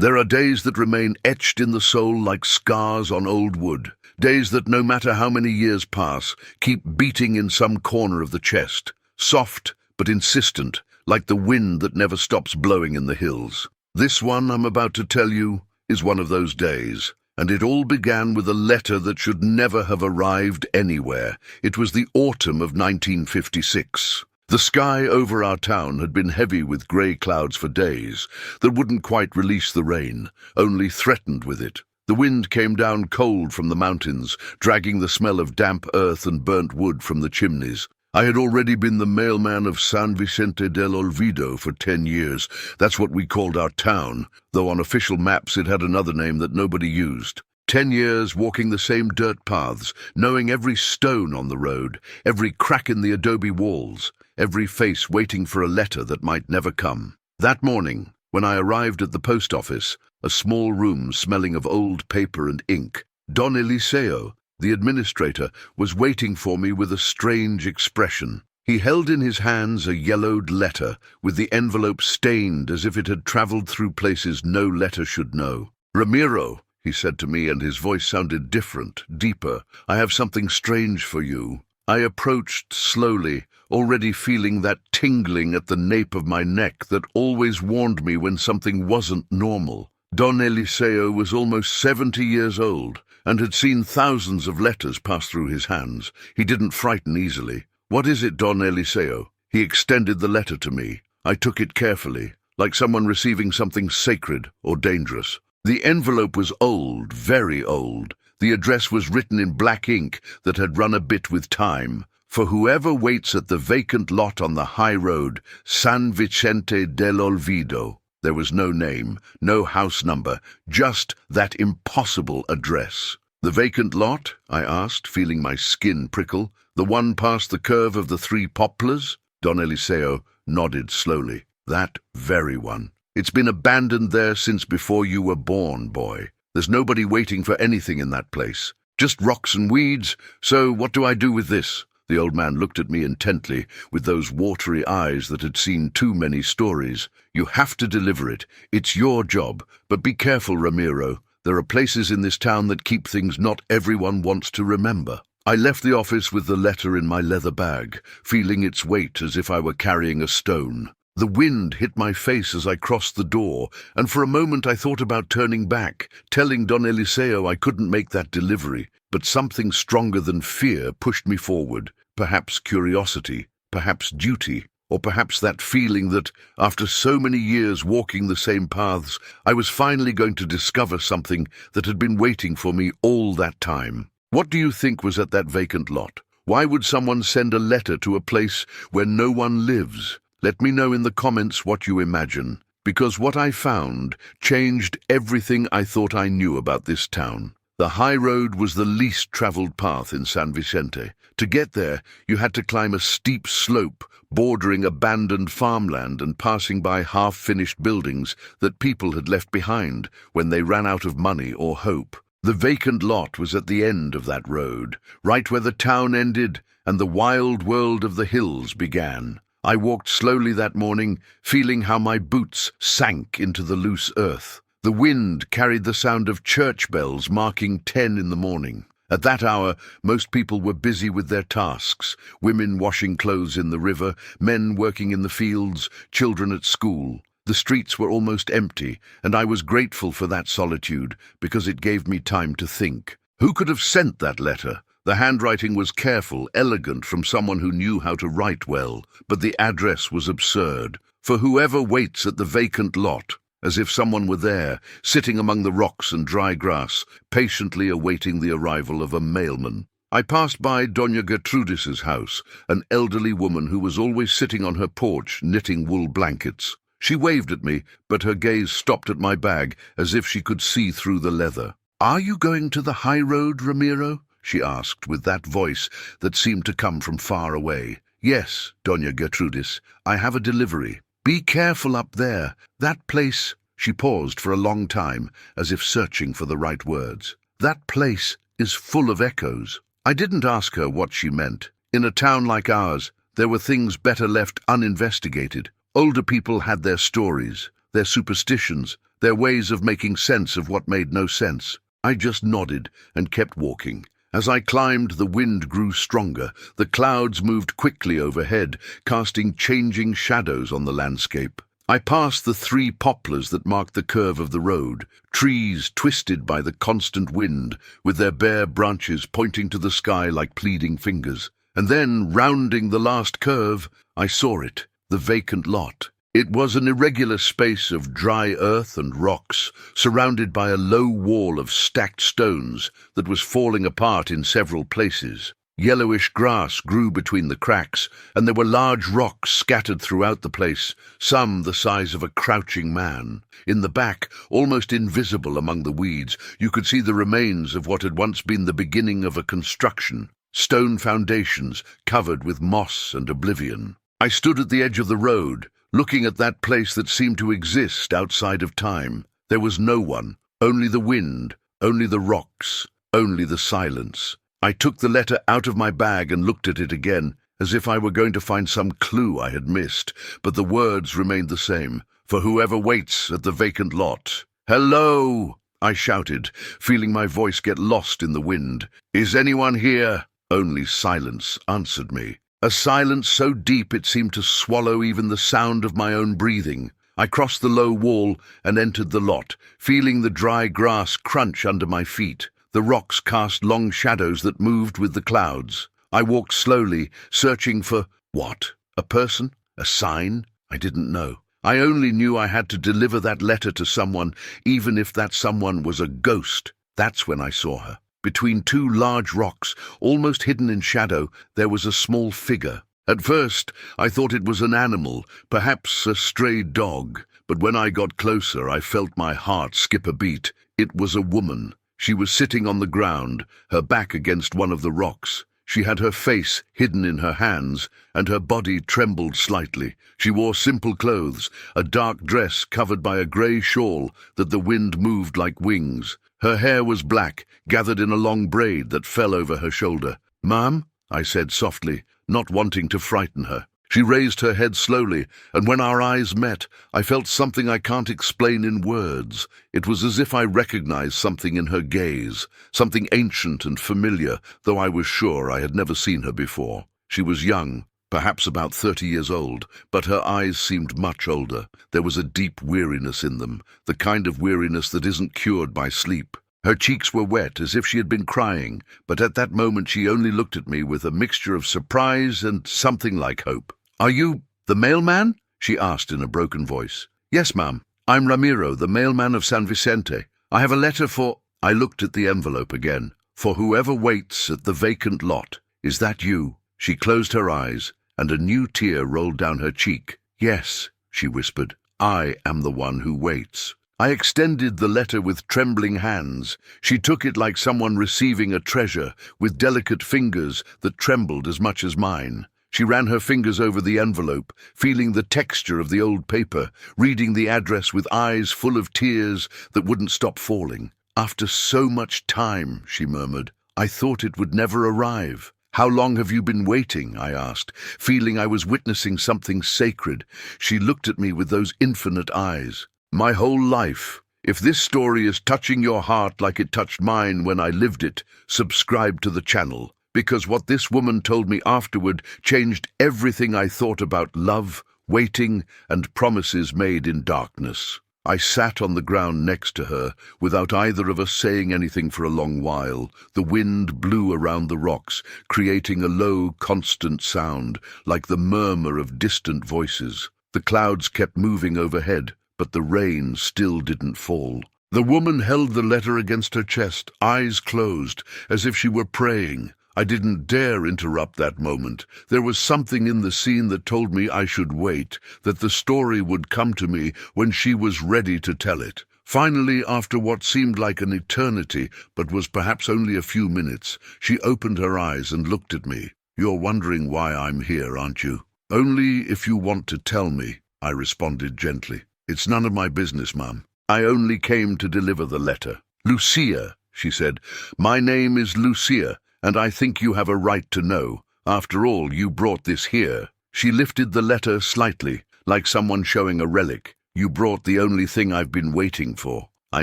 There are days that remain etched in the soul like scars on old wood. Days that, no matter how many years pass, keep beating in some corner of the chest. Soft but insistent, like the wind that never stops blowing in the hills. This one I'm about to tell you is one of those days. And it all began with a letter that should never have arrived anywhere. It was the autumn of 1956. The sky over our town had been heavy with grey clouds for days that wouldn't quite release the rain, only threatened with it. The wind came down cold from the mountains, dragging the smell of damp earth and burnt wood from the chimneys. I had already been the mailman of San Vicente del Olvido for 10 years. That's what we called our town, though on official maps it had another name that nobody used. 10 years walking the same dirt paths, knowing every stone on the road, every crack in the adobe walls, every face waiting for a letter that might never come. That morning, when I arrived at the post office, a small room smelling of old paper and ink, Don Eliseo, the administrator, was waiting for me with a strange expression. He held in his hands a yellowed letter, with the envelope stained as if it had traveled through places no letter should know. "Ramiro," he said to me, and his voice sounded different, deeper. "I have something strange for you." I approached slowly, already feeling that tingling at the nape of my neck that always warned me when something wasn't normal. Don Eliseo was almost 70 years old, and had seen thousands of letters pass through his hands. He didn't frighten easily. "What is it, Don Eliseo?" He extended the letter to me. I took it carefully, like someone receiving something sacred or dangerous. The envelope was old, very old. The address was written in black ink that had run a bit with time. "For whoever waits at the vacant lot on the high road, San Vicente del Olvido." There was no name, no house number, just that impossible address. "The vacant lot?" I asked, feeling my skin prickle. "The one past the curve of the 3 poplars?" Don Eliseo nodded slowly. "That very one. It's been abandoned there since before you were born, boy. There's nobody waiting for anything in that place. Just rocks and weeds. So what do I do with this?" The old man looked at me intently, with those watery eyes that had seen too many stories. "You have to deliver it. It's your job. But be careful, Ramiro. There are places in this town that keep things not everyone wants to remember." I left the office with the letter in my leather bag, feeling its weight as if I were carrying a stone. The wind hit my face as I crossed the door, and for a moment I thought about turning back, telling Don Eliseo I couldn't make that delivery. But something stronger than fear pushed me forward. Perhaps curiosity, perhaps duty, or perhaps that feeling that, after so many years walking the same paths, I was finally going to discover something that had been waiting for me all that time. What do you think was at that vacant lot? Why would someone send a letter to a place where no one lives? Let me know in the comments what you imagine, because what I found changed everything I thought I knew about this town. The high road was the least traveled path in San Vicente. To get there, you had to climb a steep slope bordering abandoned farmland and passing by half-finished buildings that people had left behind when they ran out of money or hope. The vacant lot was at the end of that road, right where the town ended and the wild world of the hills began. I walked slowly that morning, feeling how my boots sank into the loose earth. The wind carried the sound of church bells marking 10 in the morning. At that hour, most people were busy with their tasks, women washing clothes in the river, men working in the fields, children at school. The streets were almost empty, and I was grateful for that solitude, because it gave me time to think. Who could have sent that letter? The handwriting was careful, elegant, from someone who knew how to write well, but the address was absurd. "For whoever waits at the vacant lot," as if someone were there, sitting among the rocks and dry grass, patiently awaiting the arrival of a mailman. I passed by Doña Gertrudis's house, an elderly woman who was always sitting on her porch knitting wool blankets. She waved at me, but her gaze stopped at my bag as if she could see through the leather. "Are you going to the high road, Ramiro?" she asked, with that voice that seemed to come from far away. "Yes, Doña Gertrudis, I have a delivery. Be careful up there. That place—" She paused for a long time, as if searching for the right words. "That place is full of echoes." I didn't ask her what she meant. In a town like ours, there were things better left uninvestigated. Older people had their stories, their superstitions, their ways of making sense of what made no sense. I just nodded and kept walking. As I climbed, the wind grew stronger. The clouds moved quickly overhead, casting changing shadows on the landscape. I passed the 3 poplars that marked the curve of the road, trees twisted by the constant wind, with their bare branches pointing to the sky like pleading fingers. And then, rounding the last curve, I saw it, the vacant lot. It was an irregular space of dry earth and rocks, surrounded by a low wall of stacked stones that was falling apart in several places. Yellowish grass grew between the cracks, and there were large rocks scattered throughout the place, some the size of a crouching man. In the back, almost invisible among the weeds, you could see the remains of what had once been the beginning of a construction, stone foundations covered with moss and oblivion. I stood at the edge of the road, looking at that place that seemed to exist outside of time. There was no one, only the wind, only the rocks, only the silence. I took the letter out of my bag and looked at it again, as if I were going to find some clue I had missed, but the words remained the same, for whoever waits at the vacant lot. "Hello!" I shouted, feeling my voice get lost in the wind. "Is anyone here?" Only silence answered me. A silence so deep it seemed to swallow even the sound of my own breathing. I crossed the low wall and entered the lot, feeling the dry grass crunch under my feet. The rocks cast long shadows that moved with the clouds. I walked slowly, searching for what? A person? A sign? I didn't know. I only knew I had to deliver that letter to someone, even if that someone was a ghost. That's when I saw her. Between 2 large rocks, almost hidden in shadow, there was a small figure. At first, I thought it was an animal, perhaps a stray dog, but when I got closer, I felt my heart skip a beat. It was a woman. She was sitting on the ground, her back against one of the rocks. She had her face hidden in her hands, and her body trembled slightly. She wore simple clothes, a dark dress covered by a grey shawl that the wind moved like wings. Her hair was black, gathered in a long braid that fell over her shoulder. "Ma'am?" I said softly, not wanting to frighten her. She raised her head slowly, and when our eyes met, I felt something I can't explain in words. It was as if I recognized something in her gaze, something ancient and familiar, though I was sure I had never seen her before. She was young, perhaps about 30 years old, but her eyes seemed much older. There was a deep weariness in them, the kind of weariness that isn't cured by sleep. Her cheeks were wet, as if she had been crying, but at that moment she only looked at me with a mixture of surprise and something like hope. "Are you the mailman?" she asked in a broken voice. "Yes, ma'am. I'm Ramiro, the mailman of San Vicente. I have a letter for—" I looked at the envelope again. "For whoever waits at the vacant lot. Is that you?" She closed her eyes, and a new tear rolled down her cheek. "Yes," she whispered. "I am the one who waits." I extended the letter with trembling hands. She took it like someone receiving a treasure, with delicate fingers that trembled as much as mine. She ran her fingers over the envelope, feeling the texture of the old paper, reading the address with eyes full of tears that wouldn't stop falling. "After so much time," she murmured, "I thought it would never arrive." "How long have you been waiting?" I asked, feeling I was witnessing something sacred. She looked at me with those infinite eyes. "My whole life. If this story is touching your heart like it touched mine when I lived it, subscribe to the channel, because what this woman told me afterward changed everything I thought about love, waiting, and promises made in darkness." I sat on the ground next to her, without either of us saying anything for a long while. The wind blew around the rocks, creating a low, constant sound, like the murmur of distant voices. The clouds kept moving overhead, but the rain still didn't fall. The woman held the letter against her chest, eyes closed, as if she were praying. I didn't dare interrupt that moment. There was something in the scene that told me I should wait, that the story would come to me when she was ready to tell it. Finally, after what seemed like an eternity, but was perhaps only a few minutes, she opened her eyes and looked at me. "You're wondering why I'm here, aren't you?" "Only if you want to tell me," I responded gently. "It's none of my business, ma'am. I only came to deliver the letter." "Lucia," she said. "My name is Lucia, and I think you have a right to know. After all, you brought this here." She lifted the letter slightly, like someone showing a relic. "You brought the only thing I've been waiting for." I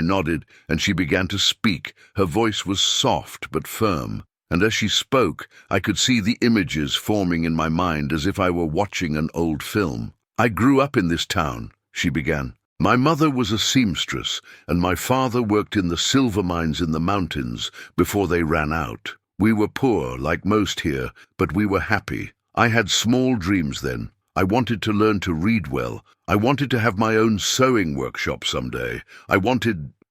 nodded, and she began to speak. Her voice was soft but firm, and as she spoke, I could see the images forming in my mind as if I were watching an old film. "I grew up in this town," she began. "My mother was a seamstress, and my father worked in the silver mines in the mountains before they ran out. We were poor, like most here, but we were happy. I had small dreams then. I wanted to learn to read well. I wanted to have my own sewing workshop someday.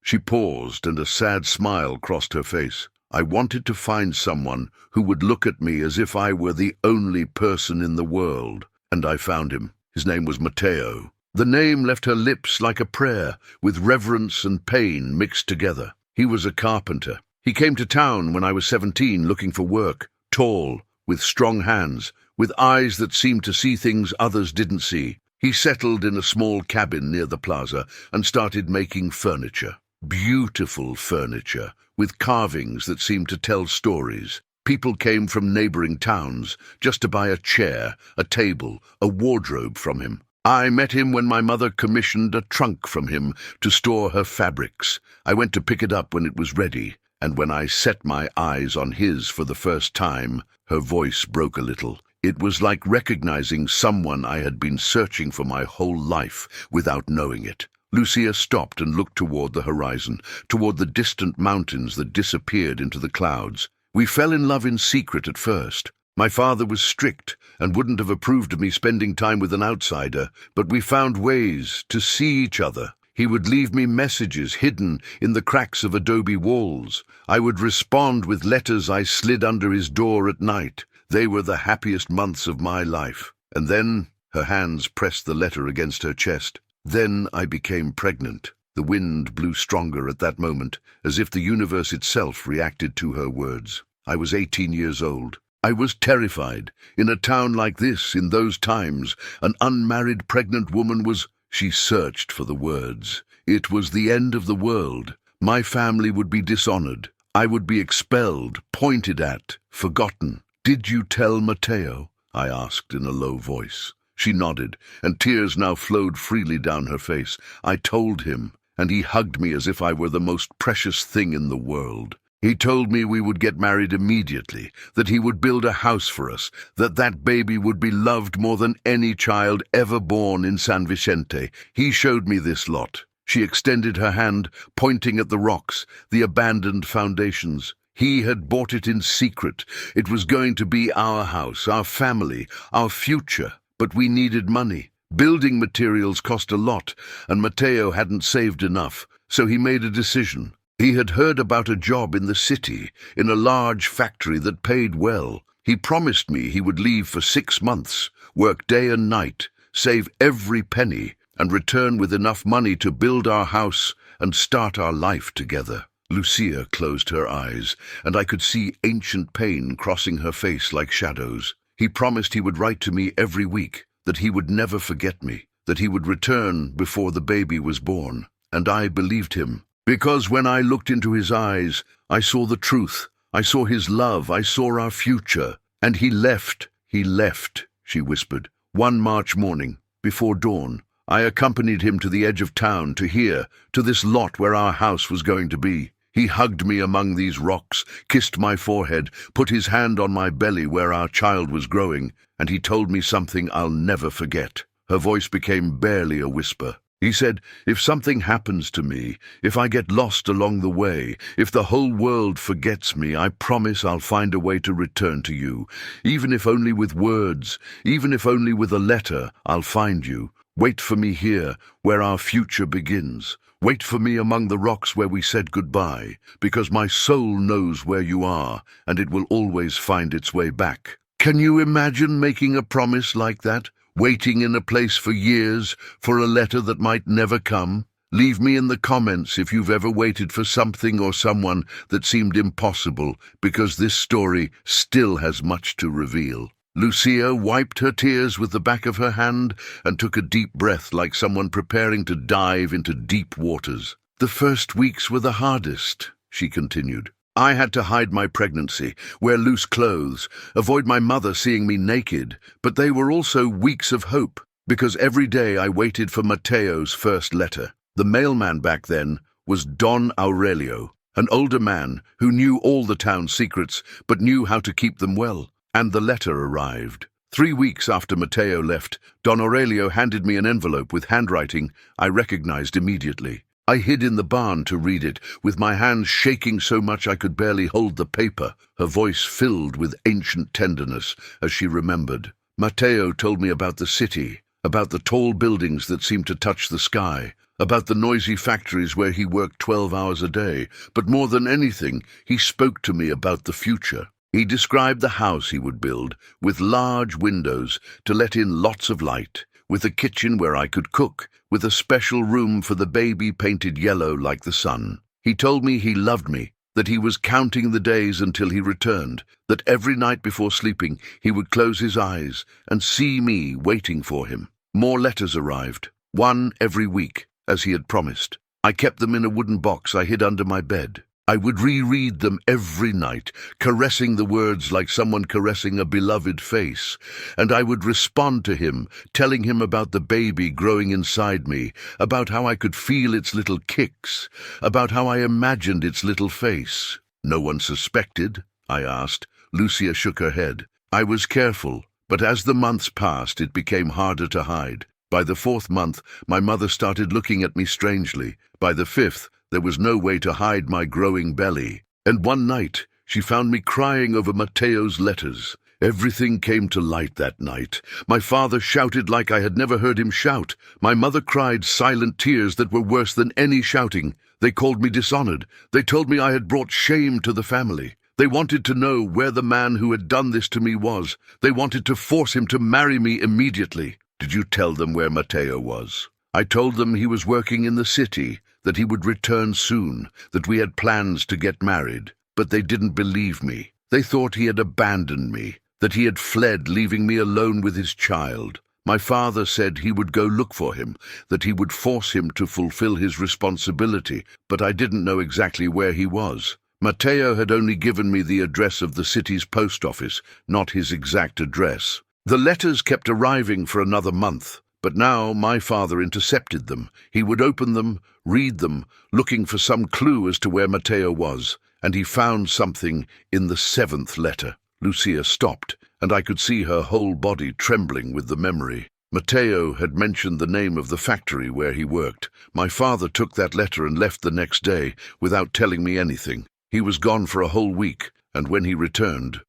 She paused, and a sad smile crossed her face. "I wanted to find someone who would look at me as if I were the only person in the world. And I found him. His name was Matteo." The name left her lips like a prayer, with reverence and pain mixed together. "He was a carpenter. He came to town when I was 17 looking for work, tall, with strong hands, with eyes that seemed to see things others didn't see. He settled in a small cabin near the plaza and started making furniture. Beautiful furniture, with carvings that seemed to tell stories. People came from neighboring towns just to buy a chair, a table, a wardrobe from him. I met him when my mother commissioned a trunk from him to store her fabrics. I went to pick it up when it was ready, and when I set my eyes on his for the first time," her voice broke a little. "It was like recognizing someone I had been searching for my whole life without knowing it." Lucia stopped and looked toward the horizon, toward the distant mountains that disappeared into the clouds. "We fell in love in secret at first. My father was strict and wouldn't have approved of me spending time with an outsider, but we found ways to see each other. He would leave me messages hidden in the cracks of adobe walls. I would respond with letters I slid under his door at night. They were the happiest months of my life. And then," her hands pressed the letter against her chest, "then I became pregnant." The wind blew stronger at that moment, as if the universe itself reacted to her words. I was 18 years old. I was terrified. In a town like this, in those times, an unmarried pregnant woman was— She searched for the words. It was the end of the world. My family would be dishonored. I would be expelled, pointed at, forgotten. "Did you tell Matteo?" I asked in a low voice. She nodded, and tears now flowed freely down her face. "I told him, and he hugged me as if I were the most precious thing in the world. He told me we would get married immediately, that he would build a house for us, that baby would be loved more than any child ever born in San Vicente. He showed me this lot." She extended her hand, pointing at the rocks, the abandoned foundations. "He had bought it in secret. It was going to be our house, our family, our future. But we needed money. Building materials cost a lot, and Matteo hadn't saved enough, so he made a decision. He had heard about a job in the city, in a large factory that paid well. He promised me he would leave for 6 months, work day and night, save every penny, and return with enough money to build our house and start our life together." Lucia closed her eyes, and I could see ancient pain crossing her face like shadows. "He promised he would write to me every week, that he would never forget me, that he would return before the baby was born. And I believed him. Because when I looked into his eyes, I saw the truth. I saw his love. I saw our future. And he left, she whispered. One March morning, before dawn, I accompanied him to the edge of town, to this lot where our house was going to be. He hugged me among these rocks, kissed my forehead, put his hand on my belly where our child was growing, and he told me something I'll never forget." Her voice became barely a whisper. He said, "If something happens to me, if I get lost along the way, if the whole world forgets me, I promise I'll find a way to return to you. Even if only with words, even if only with a letter, I'll find you. Wait for me here, where our future begins. Wait for me among the rocks where we said goodbye, because my soul knows where you are, and it will always find its way back." Can you imagine making a promise like that? Waiting in a place for years for a letter that might never come? Leave me in the comments if you've ever waited for something or someone that seemed impossible, because this story still has much to reveal. Lucia wiped her tears with the back of her hand and took a deep breath like someone preparing to dive into deep waters. "The first weeks were the hardest," she continued. "I had to hide my pregnancy, wear loose clothes, avoid my mother seeing me naked, but they were also weeks of hope. because every day I waited for Matteo's first letter. The mailman back then was Don Aurelio, an older man who knew all the town's secrets but knew how to keep them well. And the letter arrived. 3 weeks after Matteo left, Don Aurelio handed me an envelope with handwriting I recognized immediately. I hid in the barn to read it, with my hands shaking so much I could barely hold the paper, her voice filled with ancient tenderness as she remembered. Matteo told me about the city, about the tall buildings that seemed to touch the sky, about the noisy factories where he worked 12 hours a day, but more than anything, he spoke to me about the future. He described the house he would build, with large windows to let in lots of light, with a kitchen where I could cook, with a special room for the baby painted yellow like the sun. He told me he loved me, that he was counting the days until he returned, that every night before sleeping he would close his eyes and see me waiting for him. More letters arrived, one every week, as he had promised. I kept them in a wooden box I hid under my bed. I would reread them every night, caressing the words like someone caressing a beloved face, and I would respond to him, telling him about the baby growing inside me, about how I could feel its little kicks, about how I imagined its little face. No one suspected? I asked. Lucia shook her head. I was careful, but as the months passed, it became harder to hide. By the 4th month, my mother started looking at me strangely. By the 5th, there was no way to hide my growing belly. And one night, she found me crying over Matteo's letters. Everything came to light that night. My father shouted like I had never heard him shout. My mother cried silent tears that were worse than any shouting. They called me dishonored. They told me I had brought shame to the family. They wanted to know where the man who had done this to me was. They wanted to force him to marry me immediately. Did you tell them where Matteo was? I told them he was working in the city, that he would return soon, that we had plans to get married. But they didn't believe me. They thought he had abandoned me, that he had fled, leaving me alone with his child. My father said he would go look for him, that he would force him to fulfill his responsibility, but I didn't know exactly where he was. Matteo had only given me the address of the city's post office, not his exact address. The letters kept arriving for another month, but now my father intercepted them. He would open them, read them, looking for some clue as to where Matteo was, and he found something in the 7th letter. Lucia stopped, and I could see her whole body trembling with the memory. Matteo had mentioned the name of the factory where he worked. My father took that letter and left the next day, without telling me anything. He was gone for a whole week, and when he returned,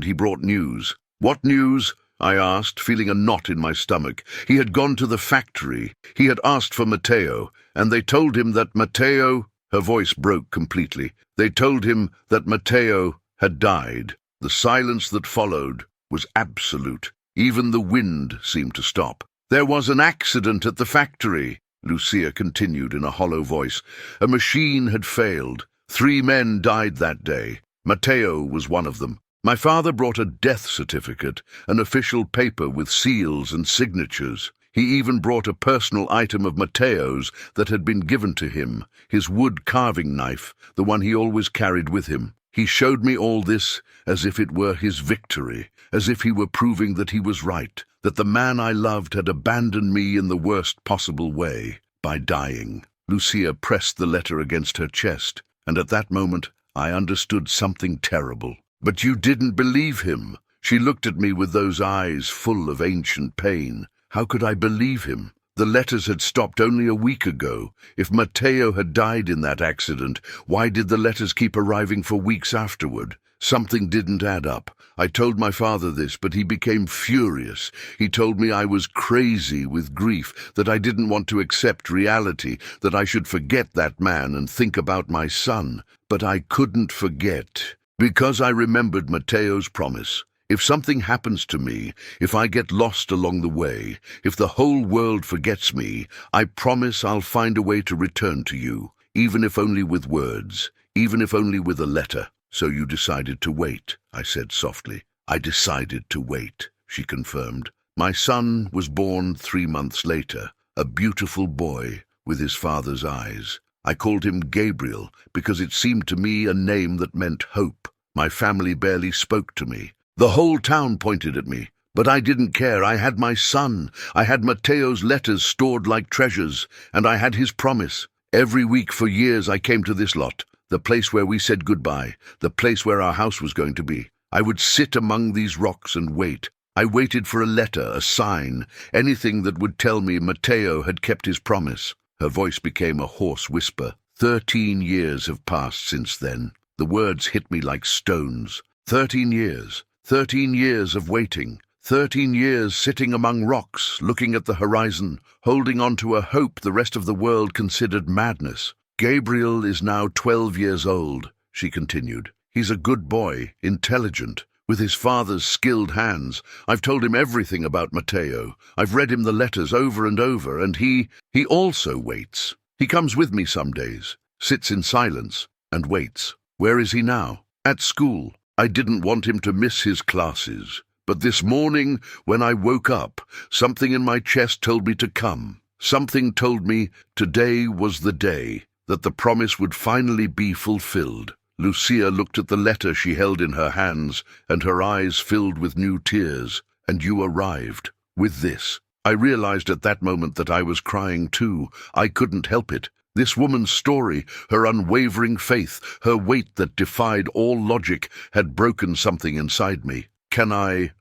he brought news. What news? I asked, feeling a knot in my stomach. He had gone to the factory. He had asked for Matteo, and they told him that Matteo— Her voice broke completely. They told him that Matteo had died. The silence that followed was absolute. Even the wind seemed to stop. There was an accident at the factory, Lucia continued in a hollow voice. A machine had failed. 3 men died that day. Matteo was one of them. My father brought a death certificate, an official paper with seals and signatures. He even brought a personal item of Matteo's that had been given to him, his wood carving knife, the one he always carried with him. He showed me all this as if it were his victory, as if he were proving that he was right, that the man I loved had abandoned me in the worst possible way, by dying. Lucia pressed the letter against her chest, and at that moment I understood something terrible. But you didn't believe him. She looked at me with those eyes full of ancient pain. How could I believe him? The letters had stopped only a week ago. If Matteo had died in that accident, why did the letters keep arriving for weeks afterward? Something didn't add up. I told my father this, but he became furious. He told me I was crazy with grief, that I didn't want to accept reality, that I should forget that man and think about my son. But I couldn't forget, because I remembered Matteo's promise. If something happens to me, if I get lost along the way, if the whole world forgets me, I promise I'll find a way to return to you, even if only with words, even if only with a letter. So you decided to wait, I said softly. I decided to wait, she confirmed. My son was born 3 months later, a beautiful boy with his father's eyes. I called him Gabriel because it seemed to me a name that meant hope. My family barely spoke to me. The whole town pointed at me. But I didn't care. I had my son. I had Matteo's letters stored like treasures, and I had his promise. Every week for years I came to this lot, the place where we said goodbye, the place where our house was going to be. I would sit among these rocks and wait. I waited for a letter, a sign, anything that would tell me Matteo had kept his promise. Her voice became a hoarse whisper. 13 years have passed since then. The words hit me like stones. 13 years. 13 years of waiting. 13 years sitting among rocks, looking at the horizon, holding on to a hope the rest of the world considered madness. Gabriel is now 12 years old, she continued. He's a good boy, intelligent, with his father's skilled hands. I've told him everything about Matteo. I've read him the letters over and over, and he also waits. He comes with me some days, sits in silence, and waits. Where is he now? At school. I didn't want him to miss his classes. But this morning, when I woke up, something in my chest told me to come. Something told me today was the day, that the promise would finally be fulfilled. Lucia looked at the letter she held in her hands, and her eyes filled with new tears. And you arrived, with this. I realized at that moment that I was crying too. I couldn't help it. This woman's story, her unwavering faith, her weight that defied all logic, had broken something inside me. Can I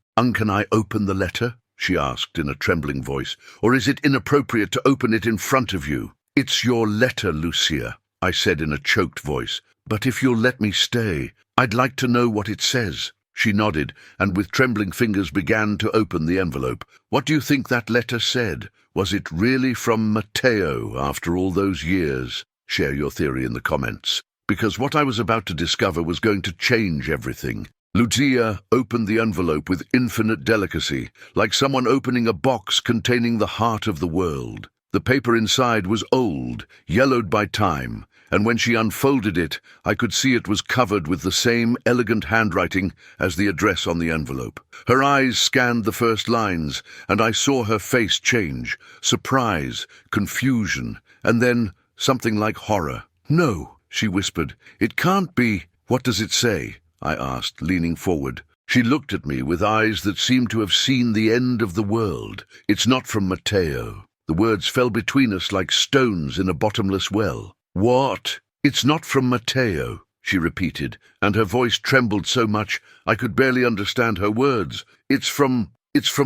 open the letter?" she asked in a trembling voice. "Or is it inappropriate to open it in front of you?" "It's your letter, Lucia," I said in a choked voice. "But if you'll let me stay, I'd like to know what it says." She nodded, and with trembling fingers began to open the envelope. "What do you think that letter said? Was it really from Matteo after all those years? Share your theory in the comments, because what I was about to discover was going to change everything." Lucia opened the envelope with infinite delicacy, like someone opening a box containing the heart of the world. The paper inside was old, yellowed by time, and when she unfolded it, I could see it was covered with the same elegant handwriting as the address on the envelope. Her eyes scanned the first lines, and I saw her face change, surprise, confusion, and then something like horror. "No," she whispered. "It can't be." "What does it say?" I asked, leaning forward. She looked at me with eyes that seemed to have seen the end of the world. "It's not from Matteo." The words fell between us like stones in a bottomless well. "What? It's not from Matteo," she repeated, and her voice trembled so much I could barely understand her words. It's from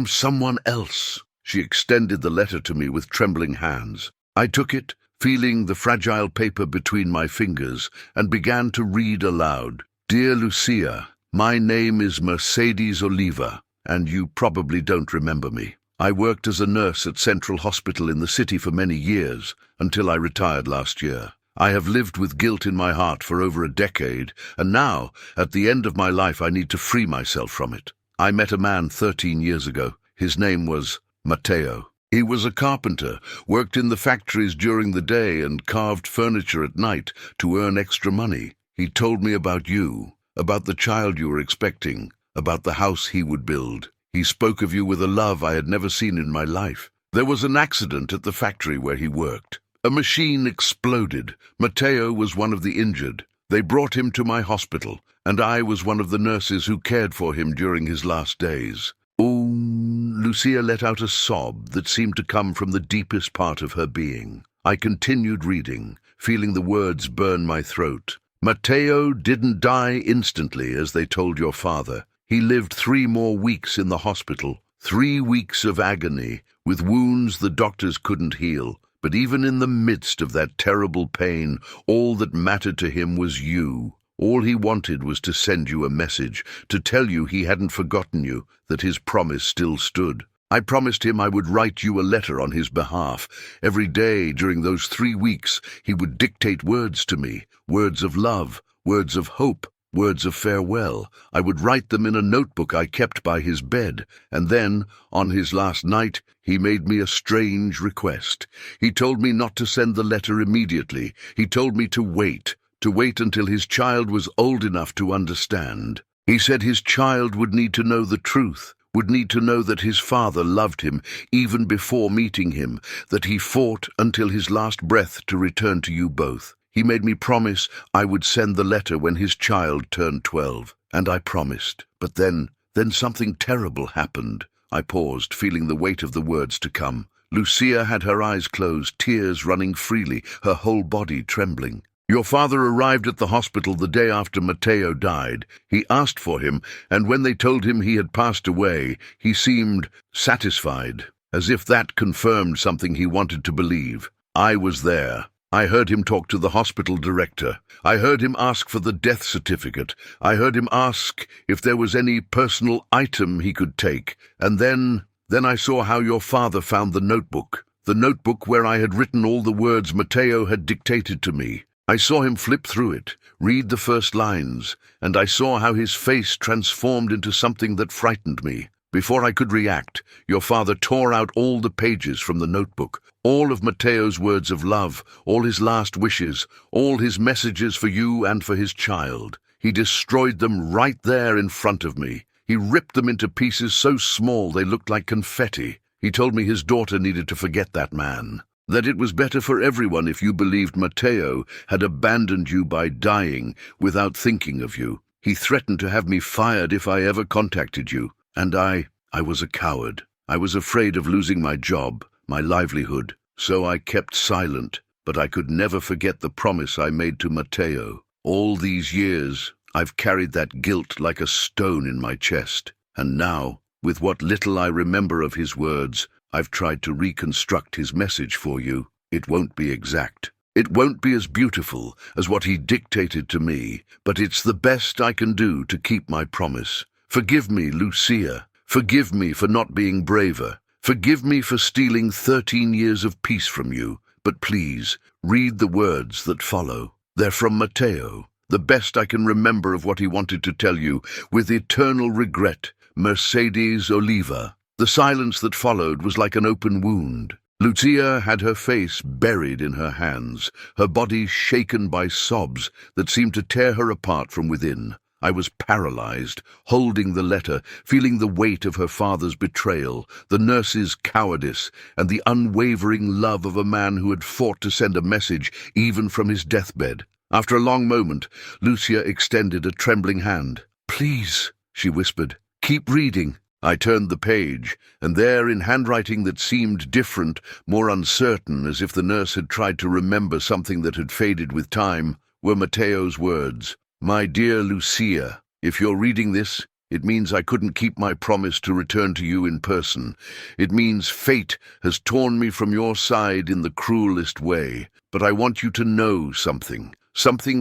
someone else." She extended the letter to me with trembling hands. I took it, feeling the fragile paper between my fingers, and began to read aloud. "Dear Lucia, my name is Mercedes Oliva, and you probably don't remember me. I worked as a nurse at Central Hospital in the city for many years, until I retired last year. I have lived with guilt in my heart for over a decade, and now, at the end of my life, I need to free myself from it. I met a man 13 years ago. His name was Matteo. He was a carpenter, worked in the factories during the day and carved furniture at night to earn extra money. He told me about you, about the child you were expecting, about the house he would build. He spoke of you with a love I had never seen in my life. There was an accident at the factory where he worked. A machine exploded. Matteo was one of the injured. They brought him to my hospital, and I was one of the nurses who cared for him during his last days." "Oh," Lucia let out a sob that seemed to come from the deepest part of her being. I continued reading, feeling the words burn my throat. "Matteo didn't die instantly, as they told your father. He lived 3 more weeks in the hospital, 3 weeks of agony, with wounds the doctors couldn't heal. But even in the midst of that terrible pain, all that mattered to him was you. All he wanted was to send you a message, to tell you he hadn't forgotten you, that his promise still stood. I promised him I would write you a letter on his behalf. Every day during those 3 weeks, he would dictate words to me, words of love, words of hope, words of farewell. I would write them in a notebook I kept by his bed, and then, on his last night, he made me a strange request. He told me not to send the letter immediately. He told me to wait until his child was old enough to understand. He said his child would need to know the truth, would need to know that his father loved him even before meeting him, that he fought until his last breath to return to you both. He made me promise I would send the letter when his child turned 12, and I promised. But then something terrible happened. I paused, feeling the weight of the words to come. Lucia had her eyes closed, tears running freely, her whole body trembling. Your father arrived at the hospital the day after Matteo died. He asked for him, and when they told him he had passed away, he seemed satisfied, as if that confirmed something he wanted to believe. I was there. I heard him talk to the hospital director. I heard him ask for the death certificate. I heard him ask if there was any personal item he could take. And then I saw how your father found the notebook where I had written all the words Matteo had dictated to me. I saw him flip through it, read the first lines, and I saw how his face transformed into something that frightened me. Before I could react, your father tore out all the pages from the notebook, all of Matteo's words of love, all his last wishes, all his messages for you and for his child. He destroyed them right there in front of me. He ripped them into pieces so small they looked like confetti. He told me his daughter needed to forget that man, that it was better for everyone if you believed Matteo had abandoned you by dying without thinking of you. He threatened to have me fired if I ever contacted you. And I was a coward. I was afraid of losing my job, my livelihood, so I kept silent, but I could never forget the promise I made to Matteo. All these years, I've carried that guilt like a stone in my chest, and now, with what little I remember of his words, I've tried to reconstruct his message for you. It won't be exact. It won't be as beautiful as what he dictated to me, but it's the best I can do to keep my promise. Forgive me, Lucia. Forgive me for not being braver. Forgive me for stealing 13 years of peace from you. But please, read the words that follow. They're from Matteo, the best I can remember of what he wanted to tell you, with eternal regret, Mercedes Oliva. The silence that followed was like an open wound. Lucia had her face buried in her hands, her body shaken by sobs that seemed to tear her apart from within. I was paralyzed, holding the letter, feeling the weight of her father's betrayal, the nurse's cowardice, and the unwavering love of a man who had fought to send a message even from his deathbed. After a long moment, Lucia extended a trembling hand. "Please," she whispered, "keep reading." I turned the page, and there, in handwriting that seemed different, more uncertain, as if the nurse had tried to remember something that had faded with time, were Matteo's words. "My dear Lucia, if you're reading this, it means I couldn't keep my promise to return to you in person. It means fate has torn me from your side in the cruelest way. But I want you to know something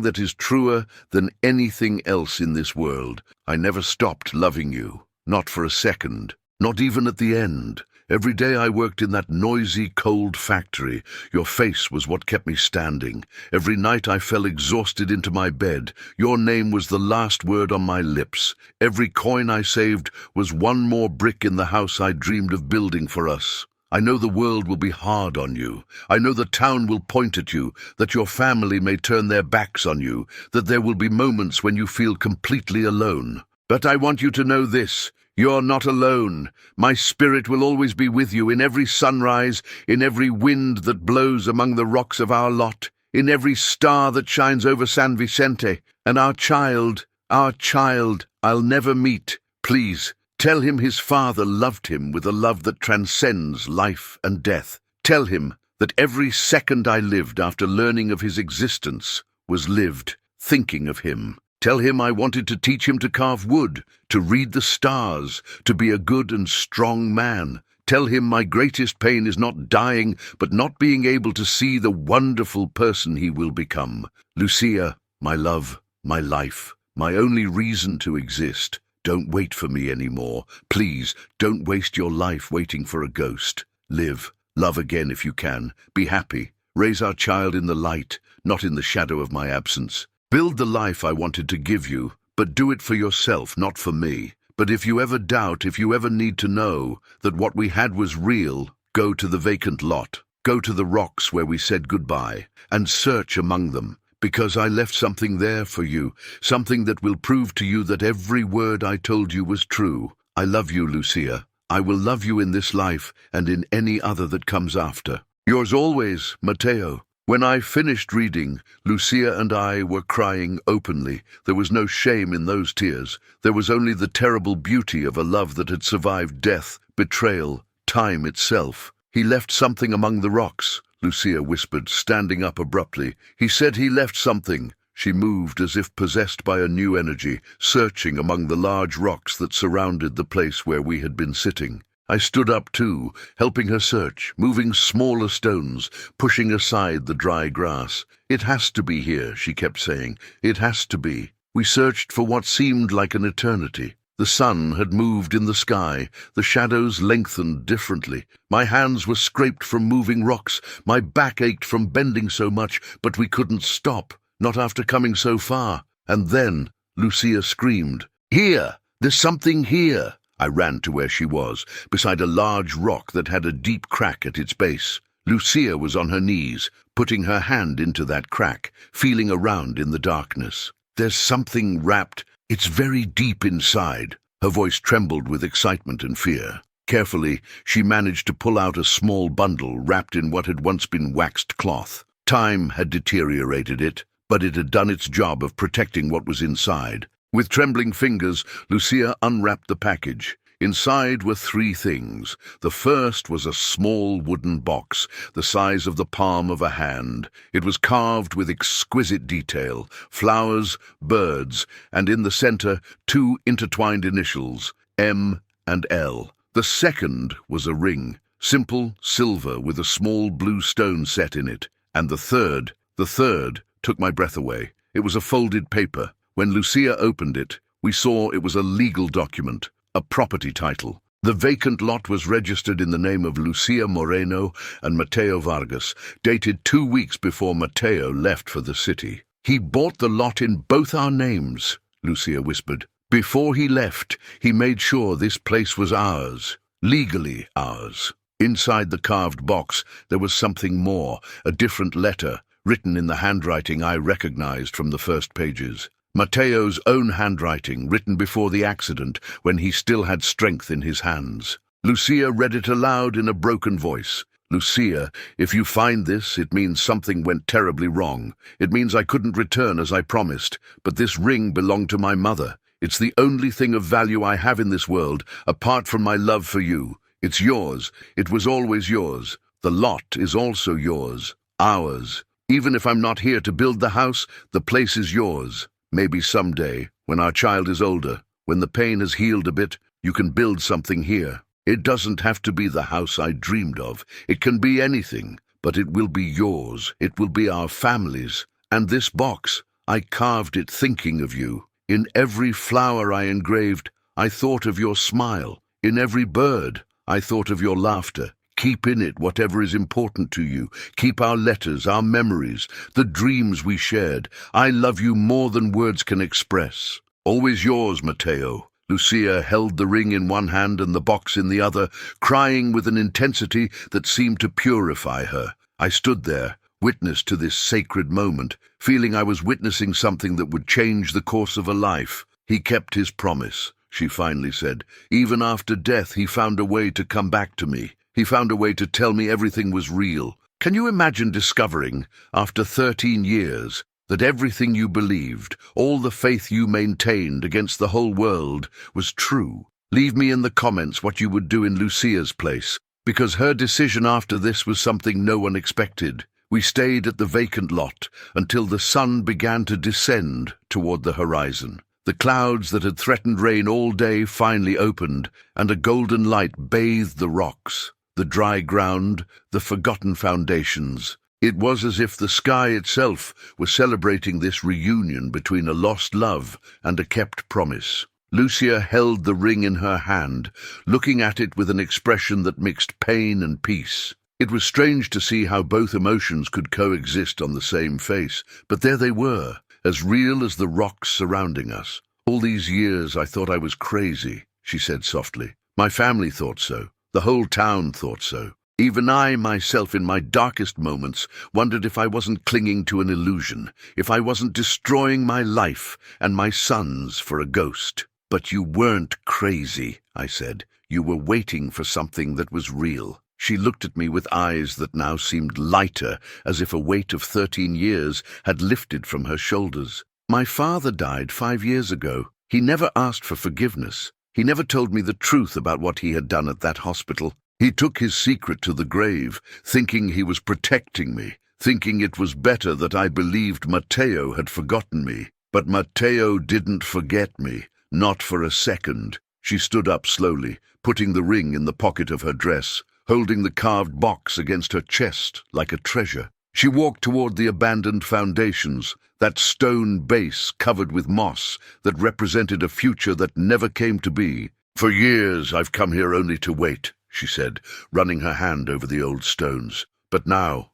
that is truer than anything else in this world. I never stopped loving you, not for a second, not even at the end. Every day I worked in that noisy, cold factory, your face was what kept me standing. Every night I fell exhausted into my bed. Your name was the last word on my lips. Every coin I saved was one more brick in the house I dreamed of building for us. I know the world will be hard on you. I know the town will point at you, that your family may turn their backs on you, that there will be moments when you feel completely alone. But I want you to know this. You're not alone. My spirit will always be with you in every sunrise, in every wind that blows among the rocks of our lot, in every star that shines over San Vicente. And our child, I'll never meet. Please, tell him his father loved him with a love that transcends life and death. Tell him that every second I lived after learning of his existence was lived thinking of him. Tell him I wanted to teach him to carve wood, to read the stars, to be a good and strong man. Tell him my greatest pain is not dying, but not being able to see the wonderful person he will become. Lucia, my love, my life, my only reason to exist. Don't wait for me anymore. Please, don't waste your life waiting for a ghost. Live, love again if you can. Be happy. Raise our child in the light, not in the shadow of my absence. Build the life I wanted to give you, but do it for yourself, not for me. But if you ever doubt, if you ever need to know that what we had was real, go to the vacant lot. Go to the rocks where we said goodbye, and search among them, because I left something there for you, something that will prove to you that every word I told you was true. I love you, Lucia. I will love you in this life and in any other that comes after. Yours always, Matteo. When I finished reading, Lucia and I were crying openly. There was no shame in those tears. There was only the terrible beauty of a love that had survived death, betrayal, time itself. He left something among the rocks, Lucia whispered, standing up abruptly. He said he left something. She moved as if possessed by a new energy, searching among the large rocks that surrounded the place where we had been sitting. I stood up too, helping her search, moving smaller stones, pushing aside the dry grass. "It has to be here," she kept saying. "It has to be." We searched for what seemed like an eternity. The sun had moved in the sky, the shadows lengthened differently. My hands were scraped from moving rocks, my back ached from bending so much, but we couldn't stop, not after coming so far. And then Lucia screamed, "Here! There's something here!" I ran to where she was, beside a large rock that had a deep crack at its base. Lucia was on her knees, putting her hand into that crack, feeling around in the darkness. "There's something wrapped. It's very deep inside." Her voice trembled with excitement and fear. Carefully, she managed to pull out a small bundle wrapped in what had once been waxed cloth. Time had deteriorated it, but it had done its job of protecting what was inside. With trembling fingers, Lucia unwrapped the package. Inside were 3 things. The first was a small wooden box, the size of the palm of a hand. It was carved with exquisite detail, flowers, birds, and in the center 2 intertwined initials, M and L. The second was a ring, simple silver with a small blue stone set in it. And the third took my breath away. It was a folded paper. When Lucia opened it, we saw it was a legal document, a property title. The vacant lot was registered in the name of Lucia Moreno and Mateo Vargas, dated 2 weeks before Mateo left for the city. "He bought the lot in both our names," Lucia whispered. "Before he left, he made sure this place was ours, legally ours." Inside the carved box, there was something more, a different letter, written in the handwriting I recognized from the first pages. Mateo's own handwriting, written before the accident, when he still had strength in his hands. Lucia read it aloud in a broken voice. "Lucia, if you find this, it means something went terribly wrong. It means I couldn't return as I promised, but this ring belonged to my mother. It's the only thing of value I have in this world, apart from my love for you. It's yours. It was always yours. The lot is also yours. Ours. Even if I'm not here to build the house, the place is yours. Maybe someday, when our child is older, when the pain has healed a bit, you can build something here. It doesn't have to be the house I dreamed of. It can be anything, but it will be yours. It will be our family's. And this box, I carved it thinking of you. In every flower I engraved, I thought of your smile. In every bird, I thought of your laughter. Keep in it whatever is important to you. Keep our letters, our memories, the dreams we shared. I love you more than words can express. Always yours, Mateo." Lucia held the ring in one hand and the box in the other, crying with an intensity that seemed to purify her. I stood there, witness to this sacred moment, feeling I was witnessing something that would change the course of a life. "He kept his promise," she finally said. "Even after death, he found a way to come back to me. He found a way to tell me everything was real." Can you imagine discovering, after 13 years, that everything you believed, all the faith you maintained against the whole world, was true? Leave me in the comments what you would do in Lucia's place, because her decision after this was something no one expected. We stayed at the vacant lot until the sun began to descend toward the horizon. The clouds that had threatened rain all day finally opened, and a golden light bathed the rocks, the dry ground, the forgotten foundations. It was as if the sky itself was celebrating this reunion between a lost love and a kept promise. Lucia held the ring in her hand, looking at it with an expression that mixed pain and peace. It was strange to see how both emotions could coexist on the same face, but there they were, as real as the rocks surrounding us. "All these years I thought I was crazy," she said softly. "My family thought so. The whole town thought so. Even I myself, in my darkest moments, wondered if I wasn't clinging to an illusion, if I wasn't destroying my life and my son's for a ghost. But you weren't crazy," I said. "You were waiting for something that was real." She looked at me with eyes that now seemed lighter, as if a weight of 13 years had lifted from her shoulders. "My father died 5 years ago. He never asked for forgiveness. He never told me the truth about what he had done at that hospital. He took his secret to the grave, thinking he was protecting me, thinking it was better that I believed Matteo had forgotten me. But Matteo didn't forget me, not for a second. She stood up slowly, putting the ring in the pocket of her dress, holding the carved box against her chest like a treasure. She walked toward the abandoned foundations, that stone base covered with moss that represented a future that never came to be. "For years I've come here only to wait," she said, running her hand over the old stones. "But now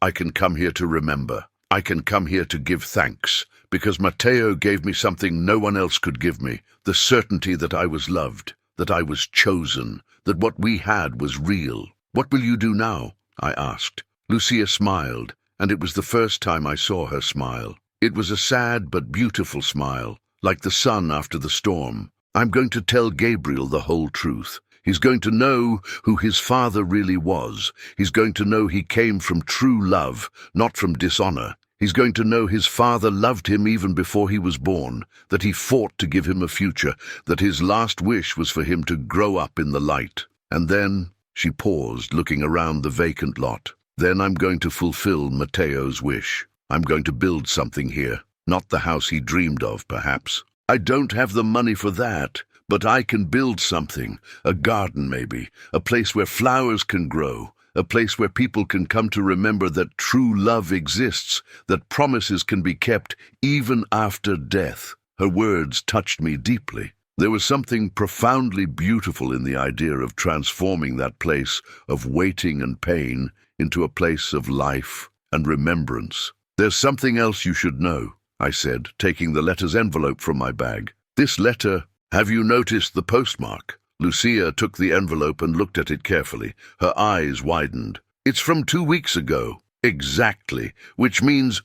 I can come here to remember. I can come here to give thanks, because Matteo gave me something no one else could give me, the certainty that I was loved, that I was chosen, that what we had was real." "What will you do now?" I asked. Lucia smiled, and it was the first time I saw her smile. It was a sad but beautiful smile, like the sun after the storm. "I'm going to tell Gabriel the whole truth. He's going to know who his father really was. He's going to know he came from true love, not from dishonor. He's going to know his father loved him even before he was born, that he fought to give him a future, that his last wish was for him to grow up in the light." And then she paused, looking around the vacant lot. "Then I'm going to fulfill Matteo's wish. I'm going to build something here. Not the house he dreamed of, perhaps. I don't have the money for that, but I can build something. A garden, maybe. A place where flowers can grow. A place where people can come to remember that true love exists, that promises can be kept even after death." Her words touched me deeply. There was something profoundly beautiful in the idea of transforming that place of waiting and pain into a place of life and remembrance. "There's something else you should know," I said, taking the letter's envelope from my bag. "This letter, have you noticed the postmark?" Lucia took the envelope and looked at it carefully. Her eyes widened. "It's from 2 weeks ago." "Exactly. Which means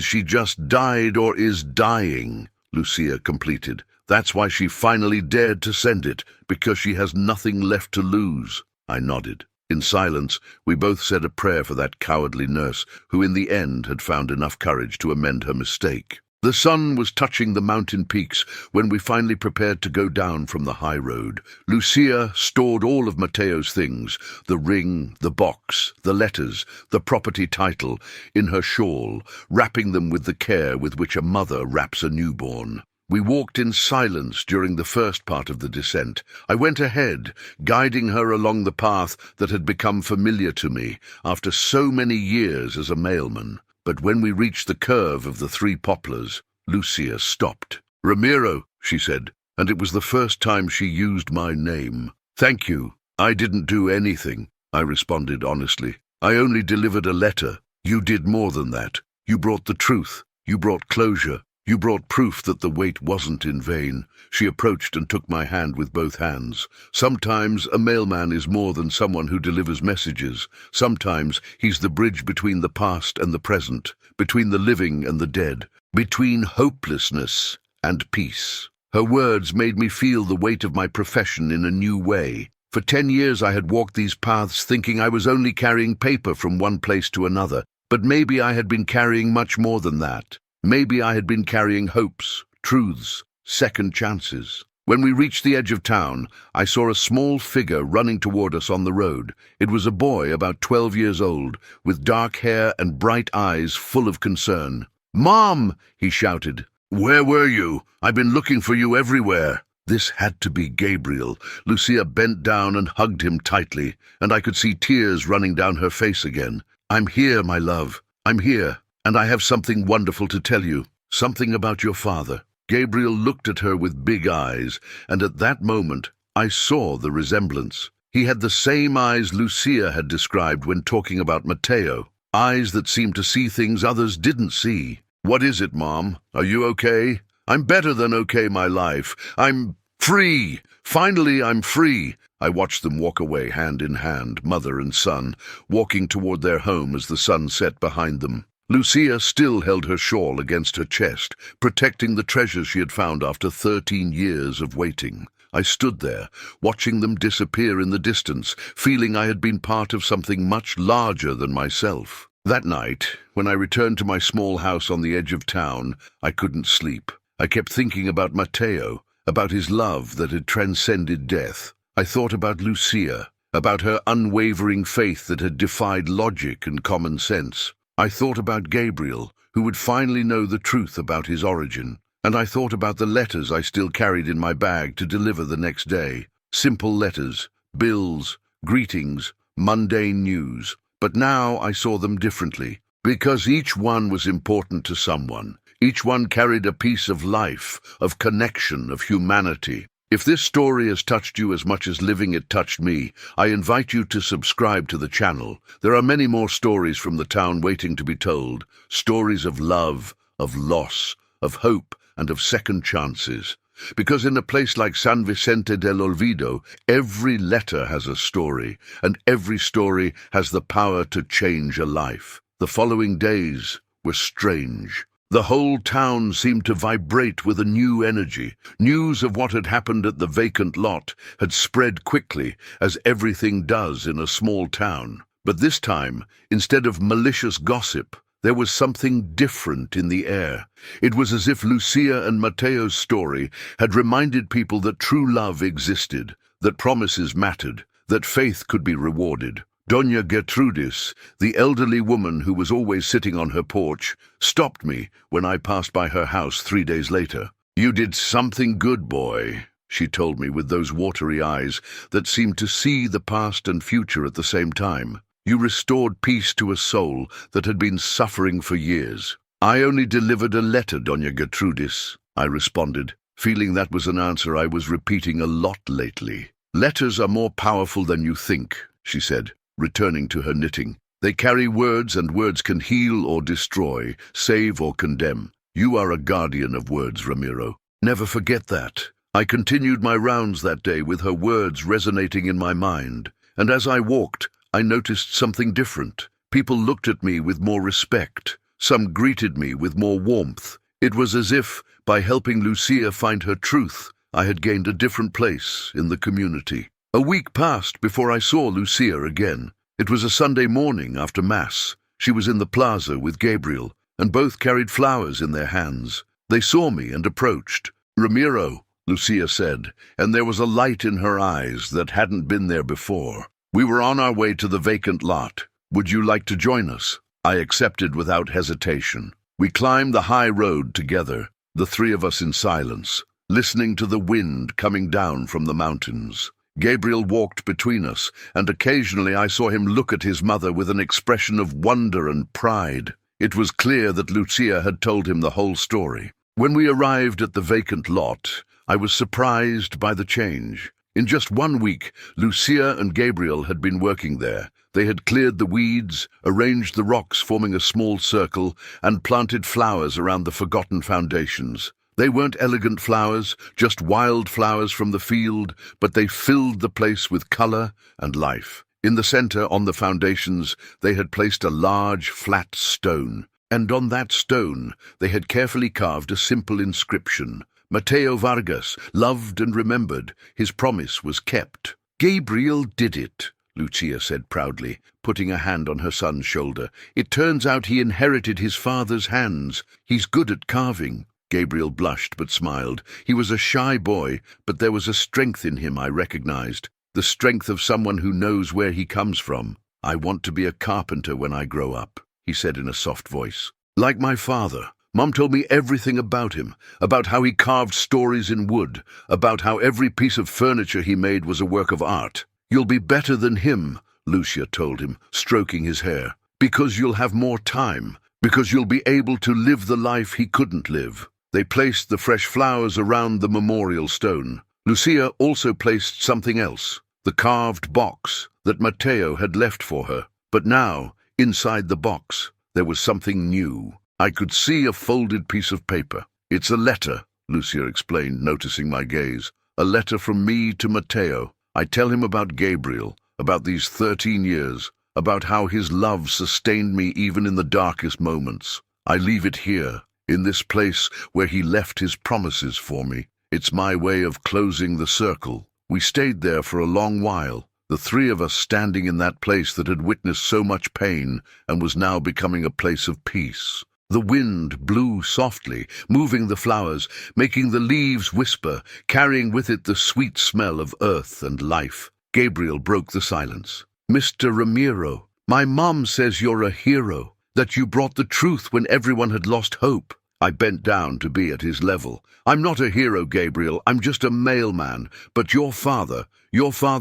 she just died or is dying," Lucia completed. "That's why she finally dared to send it, because she has nothing left to lose." I nodded. In silence, we both said a prayer for that cowardly nurse, who in the end had found enough courage to amend her mistake. The sun was touching the mountain peaks when we finally prepared to go down from the high road. Lucia stored all of Matteo's things, the ring, the box, the letters, the property title, in her shawl, wrapping them with the care with which a mother wraps a newborn. We walked in silence during the first part of the descent. I went ahead, guiding her along the path that had become familiar to me after so many years as a mailman. But when we reached the curve of the 3 poplars, Lucia stopped. "Ramiro," she said, and it was the first time she used my name. "Thank you. I didn't do anything," I responded honestly. "I only delivered a letter. You did more than that. You brought the truth. You brought closure. You brought proof that the wait wasn't in vain." She approached and took my hand with both hands. "Sometimes a mailman is more than someone who delivers messages. Sometimes he's the bridge between the past and the present, between the living and the dead, between hopelessness and peace." Her words made me feel the weight of my profession in a new way. For 10 years I had walked these paths thinking I was only carrying paper from one place to another, but maybe I had been carrying much more than that. Maybe I had been carrying hopes, truths, second chances. When we reached the edge of town, I saw a small figure running toward us on the road. It was a boy about 12 years old, with dark hair and bright eyes full of concern. "Mom!" he shouted. "Where were you? I've been looking for you everywhere." This had to be Gabriel. Lucia bent down and hugged him tightly, and I could see tears running down her face again. "I'm here, my love. I'm here. And I have something wonderful to tell you, something about your father." Gabriel looked at her with big eyes, and at that moment I saw the resemblance. He had the same eyes Lucia had described when talking about Matteo, eyes that seemed to see things others didn't see. "What is it, Mom? Are you okay?" "I'm better than okay, my life. I'm free. Finally, I'm free." I watched them walk away hand in hand, mother and son, walking toward their home as the sun set behind them. Lucia still held her shawl against her chest, protecting the treasures she had found after 13 years of waiting. I stood there, watching them disappear in the distance, feeling I had been part of something much larger than myself. That night, when I returned to my small house on the edge of town, I couldn't sleep. I kept thinking about Matteo, about his love that had transcended death. I thought about Lucia, about her unwavering faith that had defied logic and common sense. I thought about Gabriel, who would finally know the truth about his origin. And I thought about the letters I still carried in my bag to deliver the next day. Simple letters, bills, greetings, mundane news. But now I saw them differently, because each one was important to someone. Each one carried a piece of life, of connection, of humanity. If this story has touched you as much as living it touched me, I invite you to subscribe to the channel. There are many more stories from the town waiting to be told. Stories of love, of loss, of hope, and of second chances. Because in a place like San Vicente del Olvido, every letter has a story, and every story has the power to change a life. The following days were strange. The whole town seemed to vibrate with a new energy. News of what had happened at the vacant lot had spread quickly, as everything does in a small town. But this time, instead of malicious gossip, there was something different in the air. It was as if Lucia and Mateo's story had reminded people that true love existed, that promises mattered, that faith could be rewarded. Doña Gertrudis, the elderly woman who was always sitting on her porch, stopped me when I passed by her house 3 days later. "You did something good, boy," she told me with those watery eyes that seemed to see the past and future at the same time. "You restored peace to a soul that had been suffering for years." "I only delivered a letter, Doña Gertrudis," I responded, feeling that was an answer I was repeating a lot lately. "Letters are more powerful than you think," she said, returning to her knitting. "They carry words, and words can heal or destroy, save or condemn. You are a guardian of words, Ramiro. Never forget that." I continued my rounds that day with her words resonating in my mind, and as I walked, I noticed something different. People looked at me with more respect. Some greeted me with more warmth. It was as if, by helping Lucia find her truth, I had gained a different place in the community. A week passed before I saw Lucia again. It was a Sunday morning after Mass. She was in the plaza with Gabriel, and both carried flowers in their hands. They saw me and approached. "Ramiro," Lucia said, and there was a light in her eyes that hadn't been there before. "We were on our way to the vacant lot. Would you like to join us?" I accepted without hesitation. We climbed the high road together, the three of us in silence, listening to the wind coming down from the mountains. Gabriel walked between us, and occasionally I saw him look at his mother with an expression of wonder and pride. It was clear that Lucia had told him the whole story. When we arrived at the vacant lot, I was surprised by the change. In just 1 week, Lucia and Gabriel had been working there. They had cleared the weeds, arranged the rocks forming a small circle, and planted flowers around the forgotten foundations. They weren't elegant flowers, just wild flowers from the field, but they filled the place with color and life. In the center, on the foundations, they had placed a large, flat stone, and on that stone they had carefully carved a simple inscription: "Mateo Vargas, loved and remembered. His promise was kept." "Gabriel did it," Lucia said proudly, putting a hand on her son's shoulder. "It turns out he inherited his father's hands. He's good at carving." Gabriel blushed but smiled. He was a shy boy, but there was a strength in him I recognized, the strength of someone who knows where he comes from. "I want to be a carpenter when I grow up," he said in a soft voice. "Like my father." Mom told me everything about him, about how he carved stories in wood, about how every piece of furniture he made was a work of art. "You'll be better than him," Lucia told him, stroking his hair, "because you'll have more time, because you'll be able to live the life he couldn't live." They placed the fresh flowers around the memorial stone. Lucia also placed something else, the carved box that Mateo had left for her. But now, inside the box, there was something new. I could see a folded piece of paper. "It's a letter," Lucia explained, noticing my gaze. "A letter from me to Mateo. I tell him about Gabriel, about these 13 years, about how his love sustained me even in the darkest moments. I leave it here, in this place where he left his promises for me. It's my way of closing the circle." We stayed there for a long while, the three of us standing in that place that had witnessed so much pain and was now becoming a place of peace. The wind blew softly, moving the flowers, making the leaves whisper, carrying with it the sweet smell of earth and life. Gabriel broke the silence. "Mr. Ramiro, my mom says you're a hero, that you brought the truth when everyone had lost hope." I bent down to be at his level. "I'm not a hero, Gabriel. I'm just a mailman. But your father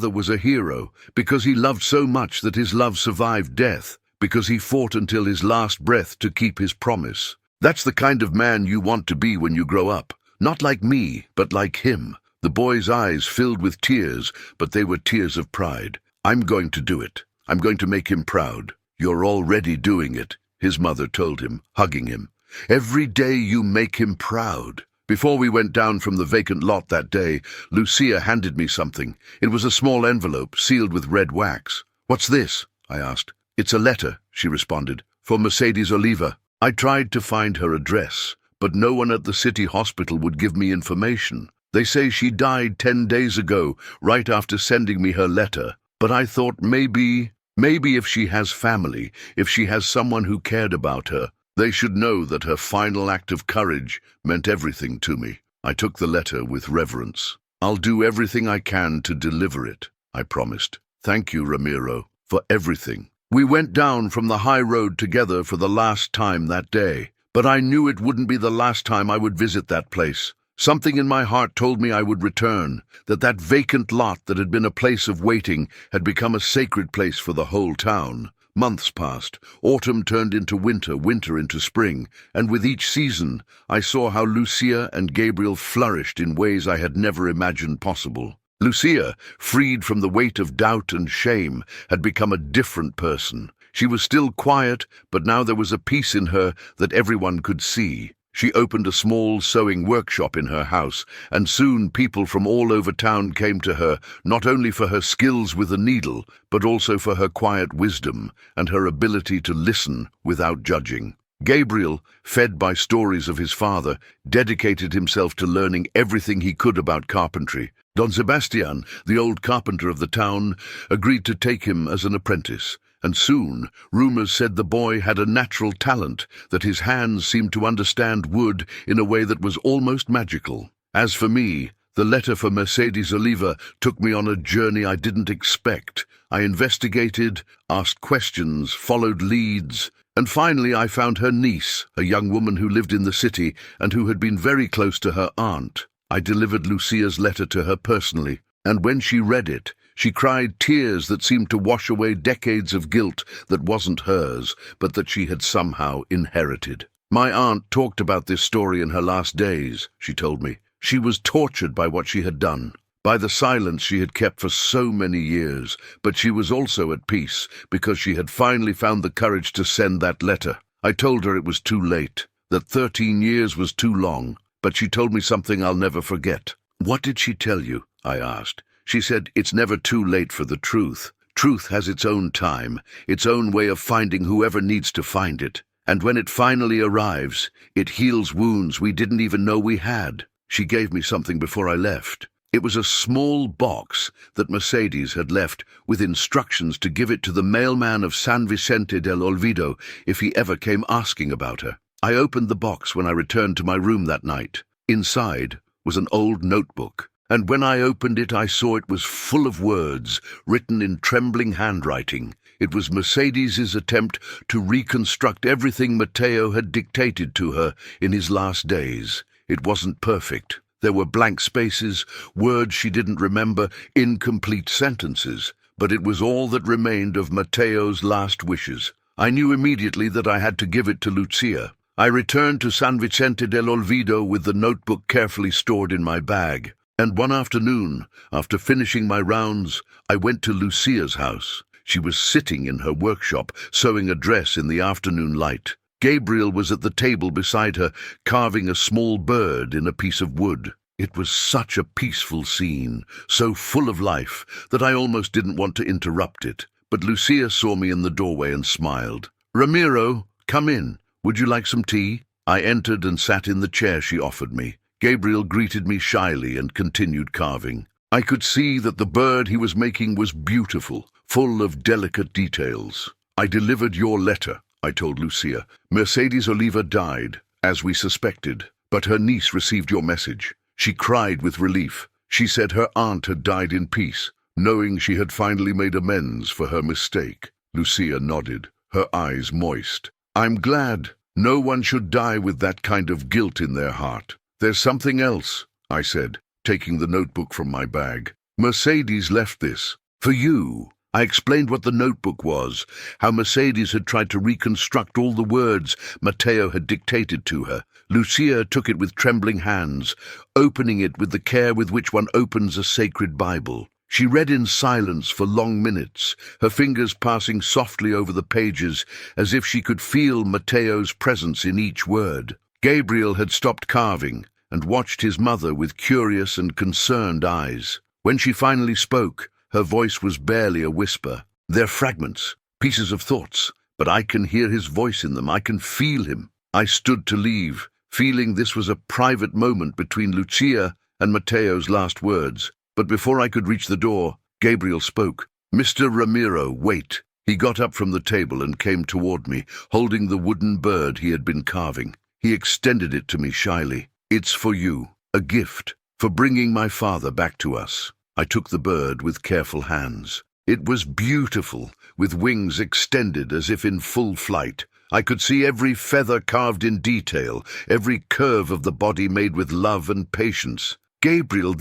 was a hero, because he loved so much that his love survived death, because he fought until his last breath to keep his promise. That's the kind of man you want to be when you grow up. Not like me, but like him." The boy's eyes filled with tears, but they were tears of pride. "I'm going to do it. I'm going to make him proud." "You're already doing it," his mother told him, hugging him. "Every day you make him proud." Before we went down from the vacant lot that day, Lucia handed me something. It was a small envelope, sealed with red wax. "What's this?" I asked. "It's a letter," she responded, "for Mercedes Oliva." I tried to find her address, but no one at the city hospital would give me information. They say she died 10 days ago, right after sending me her letter. But I thought maybe if she has family, if she has someone who cared about her, they should know that her final act of courage meant everything to me. I took the letter with reverence. "I'll do everything I can to deliver it," I promised. "Thank you, Ramiro, for everything." We went down from the high road together for the last time that day, but I knew it wouldn't be the last time I would visit that place. Something in my heart told me I would return, that vacant lot that had been a place of waiting had become a sacred place for the whole town. Months passed. Autumn turned into winter, winter into spring, and with each season I saw how Lucia and Gabriel flourished in ways I had never imagined possible. Lucia, freed from the weight of doubt and shame, had become a different person. She was still quiet, but now there was a peace in her that everyone could see. She opened a small sewing workshop in her house, and soon people from all over town came to her, not only for her skills with the needle, but also for her quiet wisdom and her ability to listen without judging. Gabriel, fed by stories of his father, dedicated himself to learning everything he could about carpentry. Don Sebastian, the old carpenter of the town, agreed to take him as an apprentice, and soon rumors said the boy had a natural talent, that his hands seemed to understand wood in a way that was almost magical. As for me, the letter for Mercedes Oliva took me on a journey I didn't expect. I investigated, asked questions, followed leads, and finally I found her niece, a young woman who lived in the city and who had been very close to her aunt. I delivered Lucia's letter to her personally, and when she read it, she cried tears that seemed to wash away decades of guilt that wasn't hers, but that she had somehow inherited. "My aunt talked about this story in her last days," she told me. "She was tortured by what she had done, by the silence she had kept for so many years, but she was also at peace because she had finally found the courage to send that letter. I told her it was too late, that 13 years was too long, but she told me something I'll never forget." "What did she tell you?" I asked. "She said it's never too late for the truth. Truth has its own time, its own way of finding whoever needs to find it. And when it finally arrives, it heals wounds we didn't even know we had." She gave me something before I left. It was a small box that Mercedes had left with instructions to give it to the mailman of San Vicente del Olvido if he ever came asking about her. I opened the box when I returned to my room that night. Inside was an old notebook, and when I opened it I saw it was full of words written in trembling handwriting. It was Mercedes's attempt to reconstruct everything Mateo had dictated to her in his last days. It wasn't perfect. There were blank spaces, words she didn't remember, incomplete sentences, but it was all that remained of Mateo's last wishes. I knew immediately that I had to give it to Lucia. I returned to San Vicente del Olvido with the notebook carefully stored in my bag, and one afternoon, after finishing my rounds, I went to Lucia's house. She was sitting in her workshop, sewing a dress in the afternoon light. Gabriel was at the table beside her, carving a small bird in a piece of wood. It was such a peaceful scene, so full of life, that I almost didn't want to interrupt it. But Lucia saw me in the doorway and smiled. "Ramiro, come in. Would you like some tea?" I entered and sat in the chair she offered me. Gabriel greeted me shyly and continued carving. I could see that the bird he was making was beautiful, full of delicate details. "I delivered your letter," I told Lucia. Mercedes Oliva died, as we suspected, but her niece received your message. She cried with relief. She said her aunt had died in peace, knowing she had finally made amends for her mistake. Lucia nodded, her eyes moist. I'm glad. No one should die with that kind of guilt in their heart. There's something else, I said, taking the notebook from my bag. Mercedes left this. For you. I explained what the notebook was, how Mercedes had tried to reconstruct all the words Matteo had dictated to her. Lucia took it with trembling hands, opening it with the care with which one opens a sacred Bible. She read in silence for long minutes, her fingers passing softly over the pages as if she could feel Matteo's presence in each word. Gabriel had stopped carving and watched his mother with curious and concerned eyes. When she finally spoke, her voice was barely a whisper. They're fragments, pieces of thoughts, but I can hear his voice in them. I can feel him. I stood to leave, feeling this was a private moment between Lucia and Matteo's last words. But before I could reach the door, Gabriel spoke. Mr. Ramiro, wait. He got up from the table and came toward me, holding the wooden bird he had been carving. He extended it to me shyly. It's for you, a gift, for bringing my father back to us. I took the bird with careful hands. It was beautiful, with wings extended as if in full flight. I could see every feather carved in detail, every curve of the body made with love and patience. Gabriel,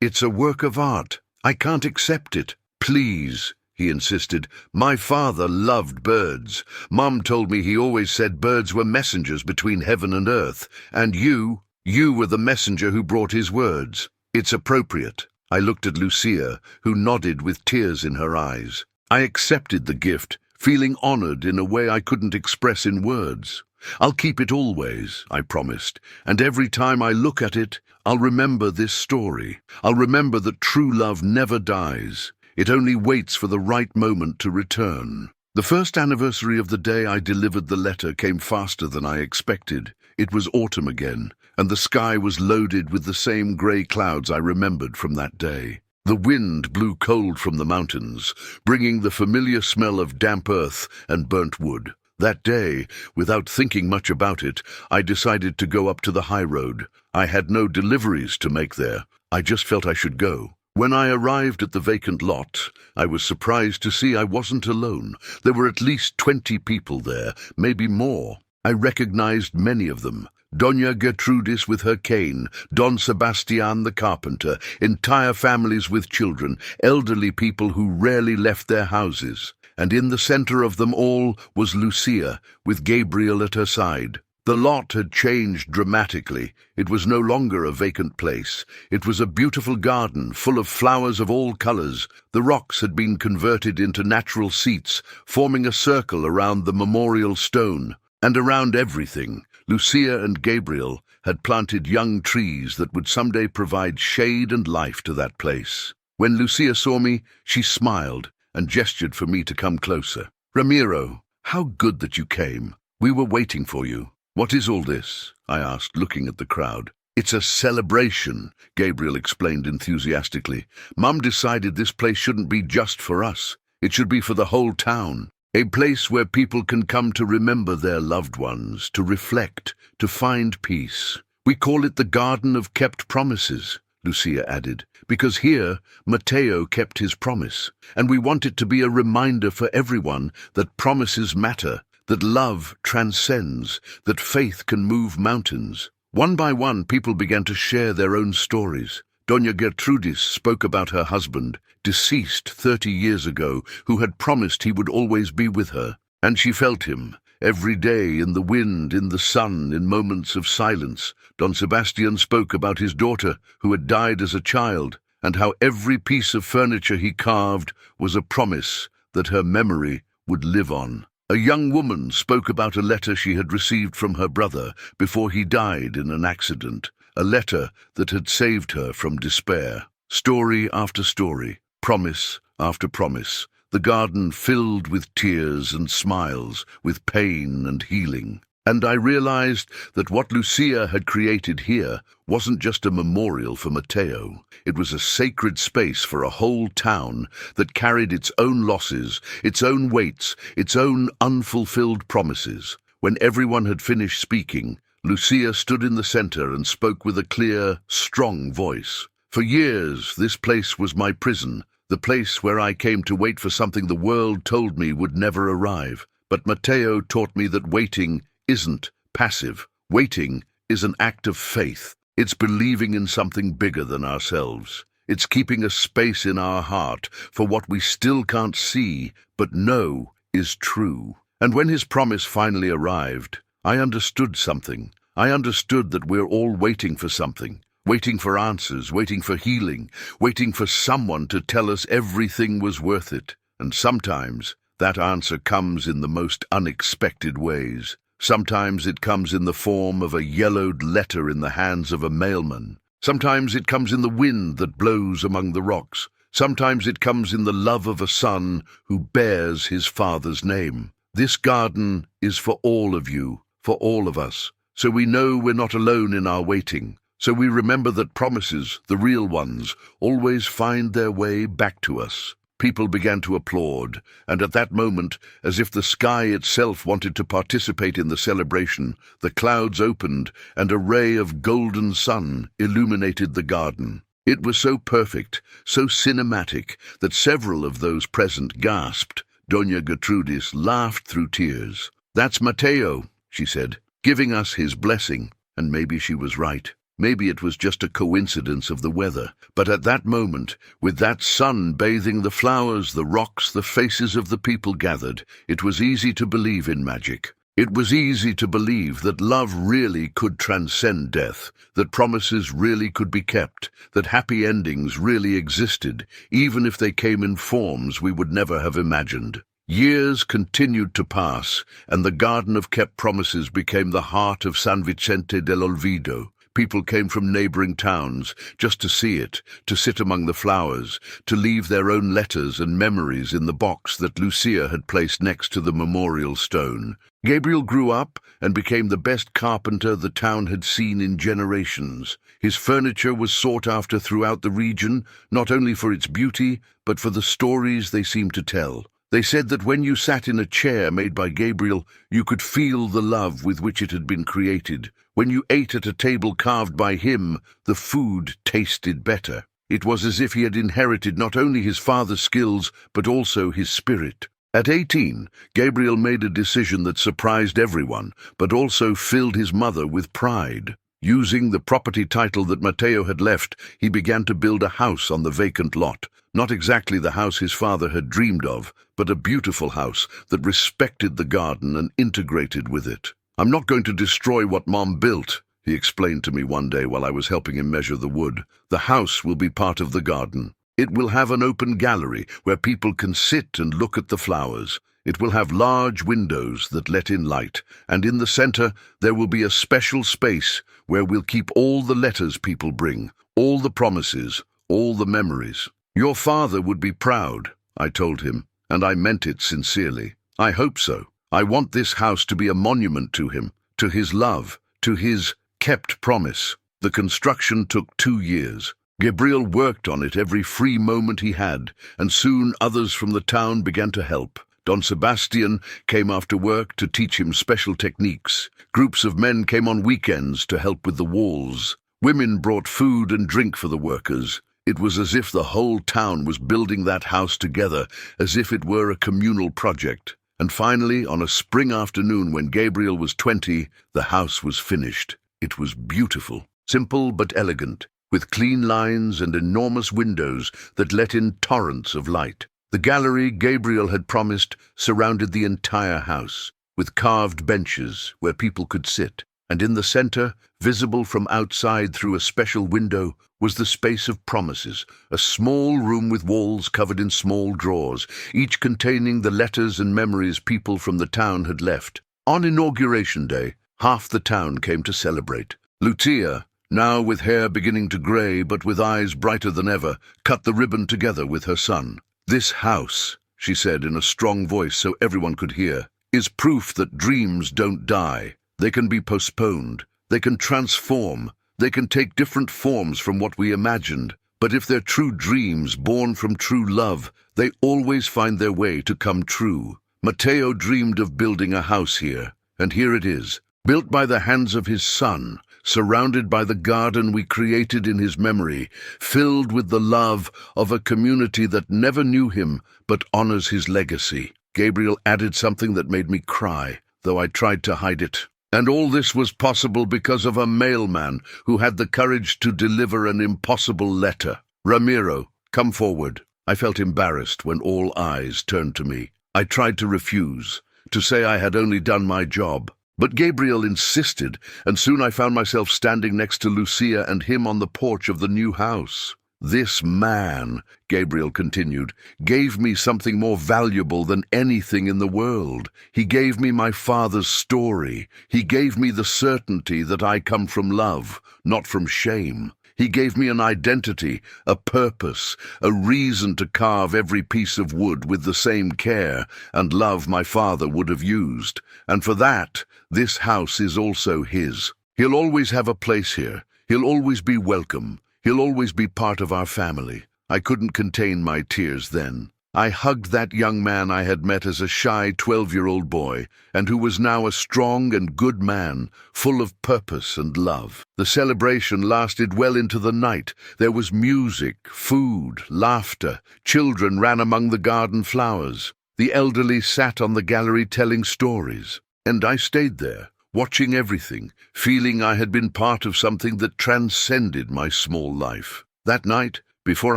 it's a work of art. I can't accept it. Please, he insisted. My father loved birds. Mom told me he always said birds were messengers between heaven and earth, and you were the messenger who brought his words. It's appropriate. I looked at Lucia, who nodded with tears in her eyes. I accepted the gift, feeling honored in a way I couldn't express in words. I'll keep it always, I promised, and every time I look at it, I'll remember this story. I'll remember that true love never dies. It only waits for the right moment to return. The first anniversary of the day I delivered the letter came faster than I expected. It was autumn again, and the sky was loaded with the same grey clouds I remembered from that day. The wind blew cold from the mountains, bringing the familiar smell of damp earth and burnt wood. That day, without thinking much about it, I decided to go up to the high road. I had no deliveries to make there. I just felt I should go. When I arrived at the vacant lot, I was surprised to see I wasn't alone. There were at least 20 people there, maybe more. I recognized many of them. Doña Gertrudis with her cane, Don Sebastian the carpenter, entire families with children, elderly people who rarely left their houses. And in the center of them all was Lucia, with Gabriel at her side. The lot had changed dramatically. It was no longer a vacant place. It was a beautiful garden full of flowers of all colors. The rocks had been converted into natural seats, forming a circle around the memorial stone. And around everything, Lucia and Gabriel had planted young trees that would someday provide shade and life to that place. When Lucia saw me, she smiled and gestured for me to come closer. Ramiro, how good that you came. We were waiting for you. What is all this? I asked, looking at the crowd. It's a celebration, Gabriel explained enthusiastically. Mum decided this place shouldn't be just for us. It should be for the whole town. A place where people can come to remember their loved ones, to reflect, to find peace. We call it the Garden of Kept Promises, Lucia added, because here Matteo kept his promise, and we want it to be a reminder for everyone that promises matter, that love transcends, that faith can move mountains. One by one, people began to share their own stories. Doña Gertrudis spoke about her husband, deceased 30 years ago, who had promised he would always be with her. And she felt him, every day, in the wind, in the sun, in moments of silence. Don Sebastian spoke about his daughter, who had died as a child, and how every piece of furniture he carved was a promise that her memory would live on. A young woman spoke about a letter she had received from her brother before he died in an accident, a letter that had saved her from despair. Story after story, promise after promise, the garden filled with tears and smiles, with pain and healing. And I realized that what Lucia had created here wasn't just a memorial for Matteo. It was a sacred space for a whole town that carried its own losses, its own weights, its own unfulfilled promises. When everyone had finished speaking, Lucia stood in the center and spoke with a clear, strong voice. For years, this place was my prison, the place where I came to wait for something the world told me would never arrive. But Matteo taught me that waiting isn't passive. Waiting is an act of faith. It's believing in something bigger than ourselves. It's keeping a space in our heart for what we still can't see, but know is true. And when his promise finally arrived, I understood something. I understood that we're all waiting for something. Waiting for answers, waiting for healing, waiting for someone to tell us everything was worth it. And sometimes that answer comes in the most unexpected ways. Sometimes it comes in the form of a yellowed letter in the hands of a mailman. Sometimes it comes in the wind that blows among the rocks. Sometimes it comes in the love of a son who bears his father's name. This garden is for all of you, for all of us. So we know we're not alone in our waiting. So we remember that promises, the real ones, always find their way back to us. People began to applaud, and at that moment, as if the sky itself wanted to participate in the celebration, the clouds opened and a ray of golden sun illuminated the garden. It was so perfect, so cinematic, that several of those present gasped. Doña Gertrudis laughed through tears. "That's Matteo," she said, "giving us his blessing." And maybe she was right. Maybe it was just a coincidence of the weather. But at that moment, with that sun bathing the flowers, the rocks, the faces of the people gathered, it was easy to believe in magic. It was easy to believe that love really could transcend death, that promises really could be kept, that happy endings really existed, even if they came in forms we would never have imagined. Years continued to pass, and the Garden of Kept Promises became the heart of San Vicente del Olvido. People came from neighboring towns just to see it, to sit among the flowers, to leave their own letters and memories in the box that Lucia had placed next to the memorial stone. Gabriel grew up and became the best carpenter the town had seen in generations. His furniture was sought after throughout the region, not only for its beauty, but for the stories they seemed to tell. They said that when you sat in a chair made by Gabriel, you could feel the love with which it had been created. When you ate at a table carved by him, the food tasted better. It was as if he had inherited not only his father's skills, but also his spirit. At 18, Gabriel made a decision that surprised everyone, but also filled his mother with pride. Using the property title that Matteo had left, he began to build a house on the vacant lot. Not exactly the house his father had dreamed of, but a beautiful house that respected the garden and integrated with it. "I'm not going to destroy what Mom built," he explained to me one day while I was helping him measure the wood. "The house will be part of the garden. It will have an open gallery where people can sit and look at the flowers. It will have large windows that let in light, and in the center there will be a special space where we'll keep all the letters people bring, all the promises, all the memories." "Your father would be proud," I told him, and I meant it sincerely. "I hope so. I want this house to be a monument to him, to his love, to his kept promise." The construction took 2 years. Gabriel worked on it every free moment he had, and soon others from the town began to help. Don Sebastian came after work to teach him special techniques. Groups of men came on weekends to help with the walls. Women brought food and drink for the workers. It was as if the whole town was building that house together, as if it were a communal project. And finally, on a spring afternoon when Gabriel was 20, the house was finished. It was beautiful, simple but elegant, with clean lines and enormous windows that let in torrents of light. The gallery Gabriel had promised surrounded the entire house, with carved benches where people could sit. And in the center, visible from outside through a special window, was the space of promises, a small room with walls covered in small drawers, each containing the letters and memories people from the town had left. On Inauguration Day, half the town came to celebrate. Lucia, now with hair beginning to gray but with eyes brighter than ever, cut the ribbon together with her son. "This house," she said in a strong voice so everyone could hear, "is proof that dreams don't die. They can be postponed. They can transform. They can take different forms from what we imagined. But if they're true dreams born from true love, they always find their way to come true. Matteo dreamed of building a house here, and here it is, built by the hands of his son, surrounded by the garden we created in his memory, filled with the love of a community that never knew him but honors his legacy. Gabriel added something that made me cry, though I tried to hide it. And all this was possible because of a mailman who had the courage to deliver an impossible letter. Ramiro, come forward. I felt embarrassed when all eyes turned to me. I tried to refuse, to say I had only done my job. But Gabriel insisted, and soon I found myself standing next to Lucia and him on the porch of the new house. This man, Gabriel continued, gave me something more valuable than anything in the world. He gave me my father's story. He gave me the certainty that I come from love, not from shame. He gave me an identity, a purpose, a reason to carve every piece of wood with the same care and love my father would have used. And for that, this house is also his. He'll always have a place here. He'll always be welcome. He'll always be part of our family. I couldn't contain my tears then. I hugged that young man I had met as a shy 12-year-old boy, and who was now a strong and good man, full of purpose and love. The celebration lasted well into the night. There was music, food, laughter. Children ran among the garden flowers. The elderly sat on the gallery telling stories. And I stayed there, watching everything, feeling I had been part of something that transcended my small life. That night, before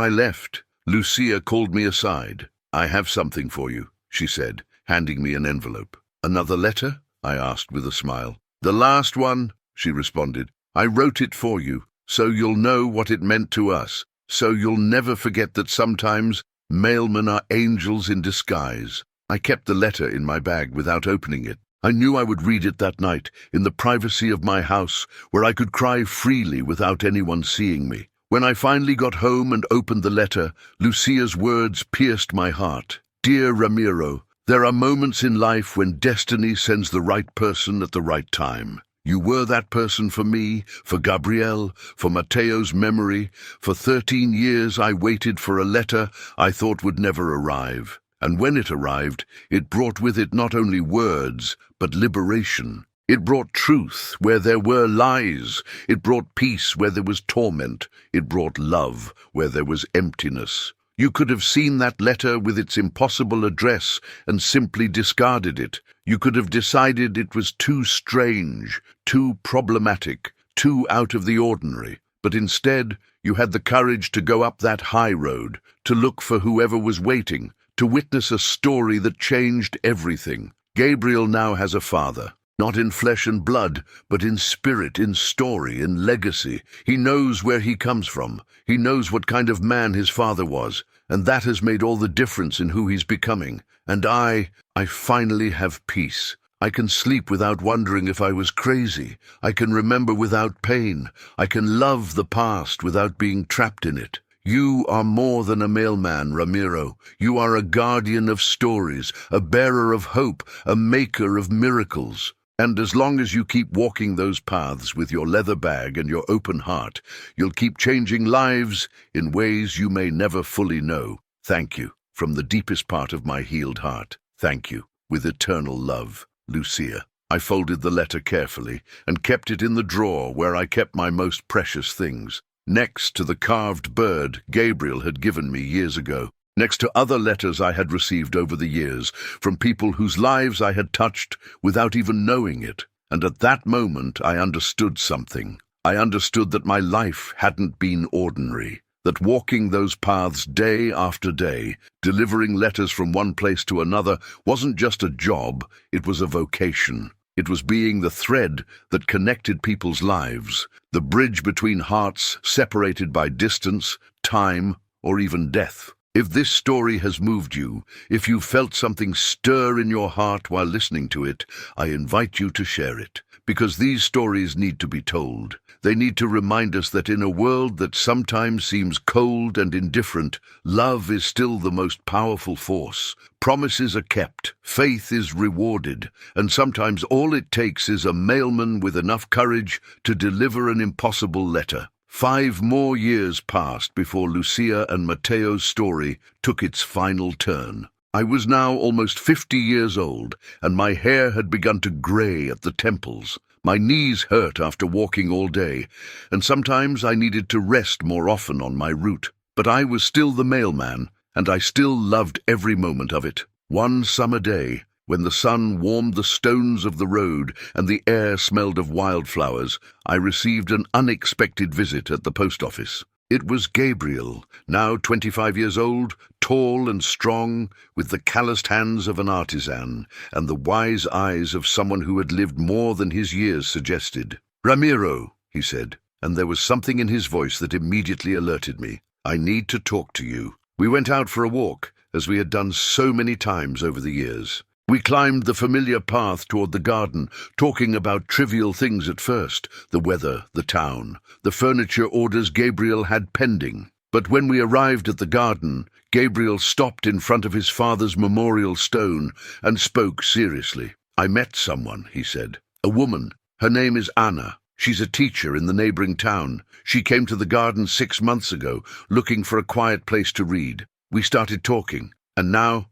I left, Lucia called me aside. I have something for you, she said, handing me an envelope. Another letter? I asked with a smile. The last one, she responded. I wrote it for you, so you'll know what it meant to us, so you'll never forget that sometimes mailmen are angels in disguise. I kept the letter in my bag without opening it. I knew I would read it that night, in the privacy of my house, where I could cry freely without anyone seeing me. When I finally got home and opened the letter, Lucia's words pierced my heart. Dear Ramiro, there are moments in life when destiny sends the right person at the right time. You were that person for me, for Gabriel, for Matteo's memory. For 13 years I waited for a letter I thought would never arrive. And when it arrived, it brought with it not only words, but liberation. It brought truth where there were lies. It brought peace where there was torment. It brought love where there was emptiness. You could have seen that letter with its impossible address and simply discarded it. You could have decided it was too strange, too problematic, too out of the ordinary. But instead, you had the courage to go up that high road, to look for whoever was waiting, to witness a story that changed everything. Gabriel now has a father. Not in flesh and blood, but in spirit, in story, in legacy. He knows where he comes from. He knows what kind of man his father was, and that has made all the difference in who he's becoming. And I finally have peace. I can sleep without wondering if I was crazy. I can remember without pain. I can love the past without being trapped in it. You are more than a mailman, Ramiro. You are a guardian of stories, a bearer of hope, a maker of miracles. And as long as you keep walking those paths with your leather bag and your open heart, you'll keep changing lives in ways you may never fully know. Thank you, from the deepest part of my healed heart. Thank you, with eternal love, Lucia. I folded the letter carefully and kept it in the drawer where I kept my most precious things, next to the carved bird Gabriel had given me years ago. Next to other letters I had received over the years from people whose lives I had touched without even knowing it. And at that moment I understood something. I understood that my life hadn't been ordinary, that walking those paths day after day, delivering letters from one place to another, wasn't just a job, it was a vocation. It was being the thread that connected people's lives, the bridge between hearts separated by distance, time, or even death. If this story has moved you, if you felt something stir in your heart while listening to it, I invite you to share it. because these stories need to be told. They need to remind us that in a world that sometimes seems cold and indifferent, love is still the most powerful force. Promises are kept, faith is rewarded, and sometimes all it takes is a mailman with enough courage to deliver an impossible letter. 5 more years passed before Lucia and Matteo's story took its final turn. I was now almost 50 years old, and my hair had begun to grey at the temples. My knees hurt after walking all day, and sometimes I needed to rest more often on my route. But I was still the mailman, and I still loved every moment of it. One summer day, when the sun warmed the stones of the road and the air smelled of wildflowers, I received an unexpected visit at the post office. It was Gabriel, now 25 years old, tall and strong, with the calloused hands of an artisan and the wise eyes of someone who had lived more than his years suggested. "Ramiro," he said, and there was something in his voice that immediately alerted me. "I need to talk to you." We went out for a walk, as we had done so many times over the years. We climbed the familiar path toward the garden, talking about trivial things at first, the weather, the town, the furniture orders Gabriel had pending. But when we arrived at the garden, Gabriel stopped in front of his father's memorial stone and spoke seriously. "I met someone," he said. "A woman. Her name is Anna. She's a teacher in the neighboring town. She came to the garden 6 months ago, looking for a quiet place to read. We started talking, and now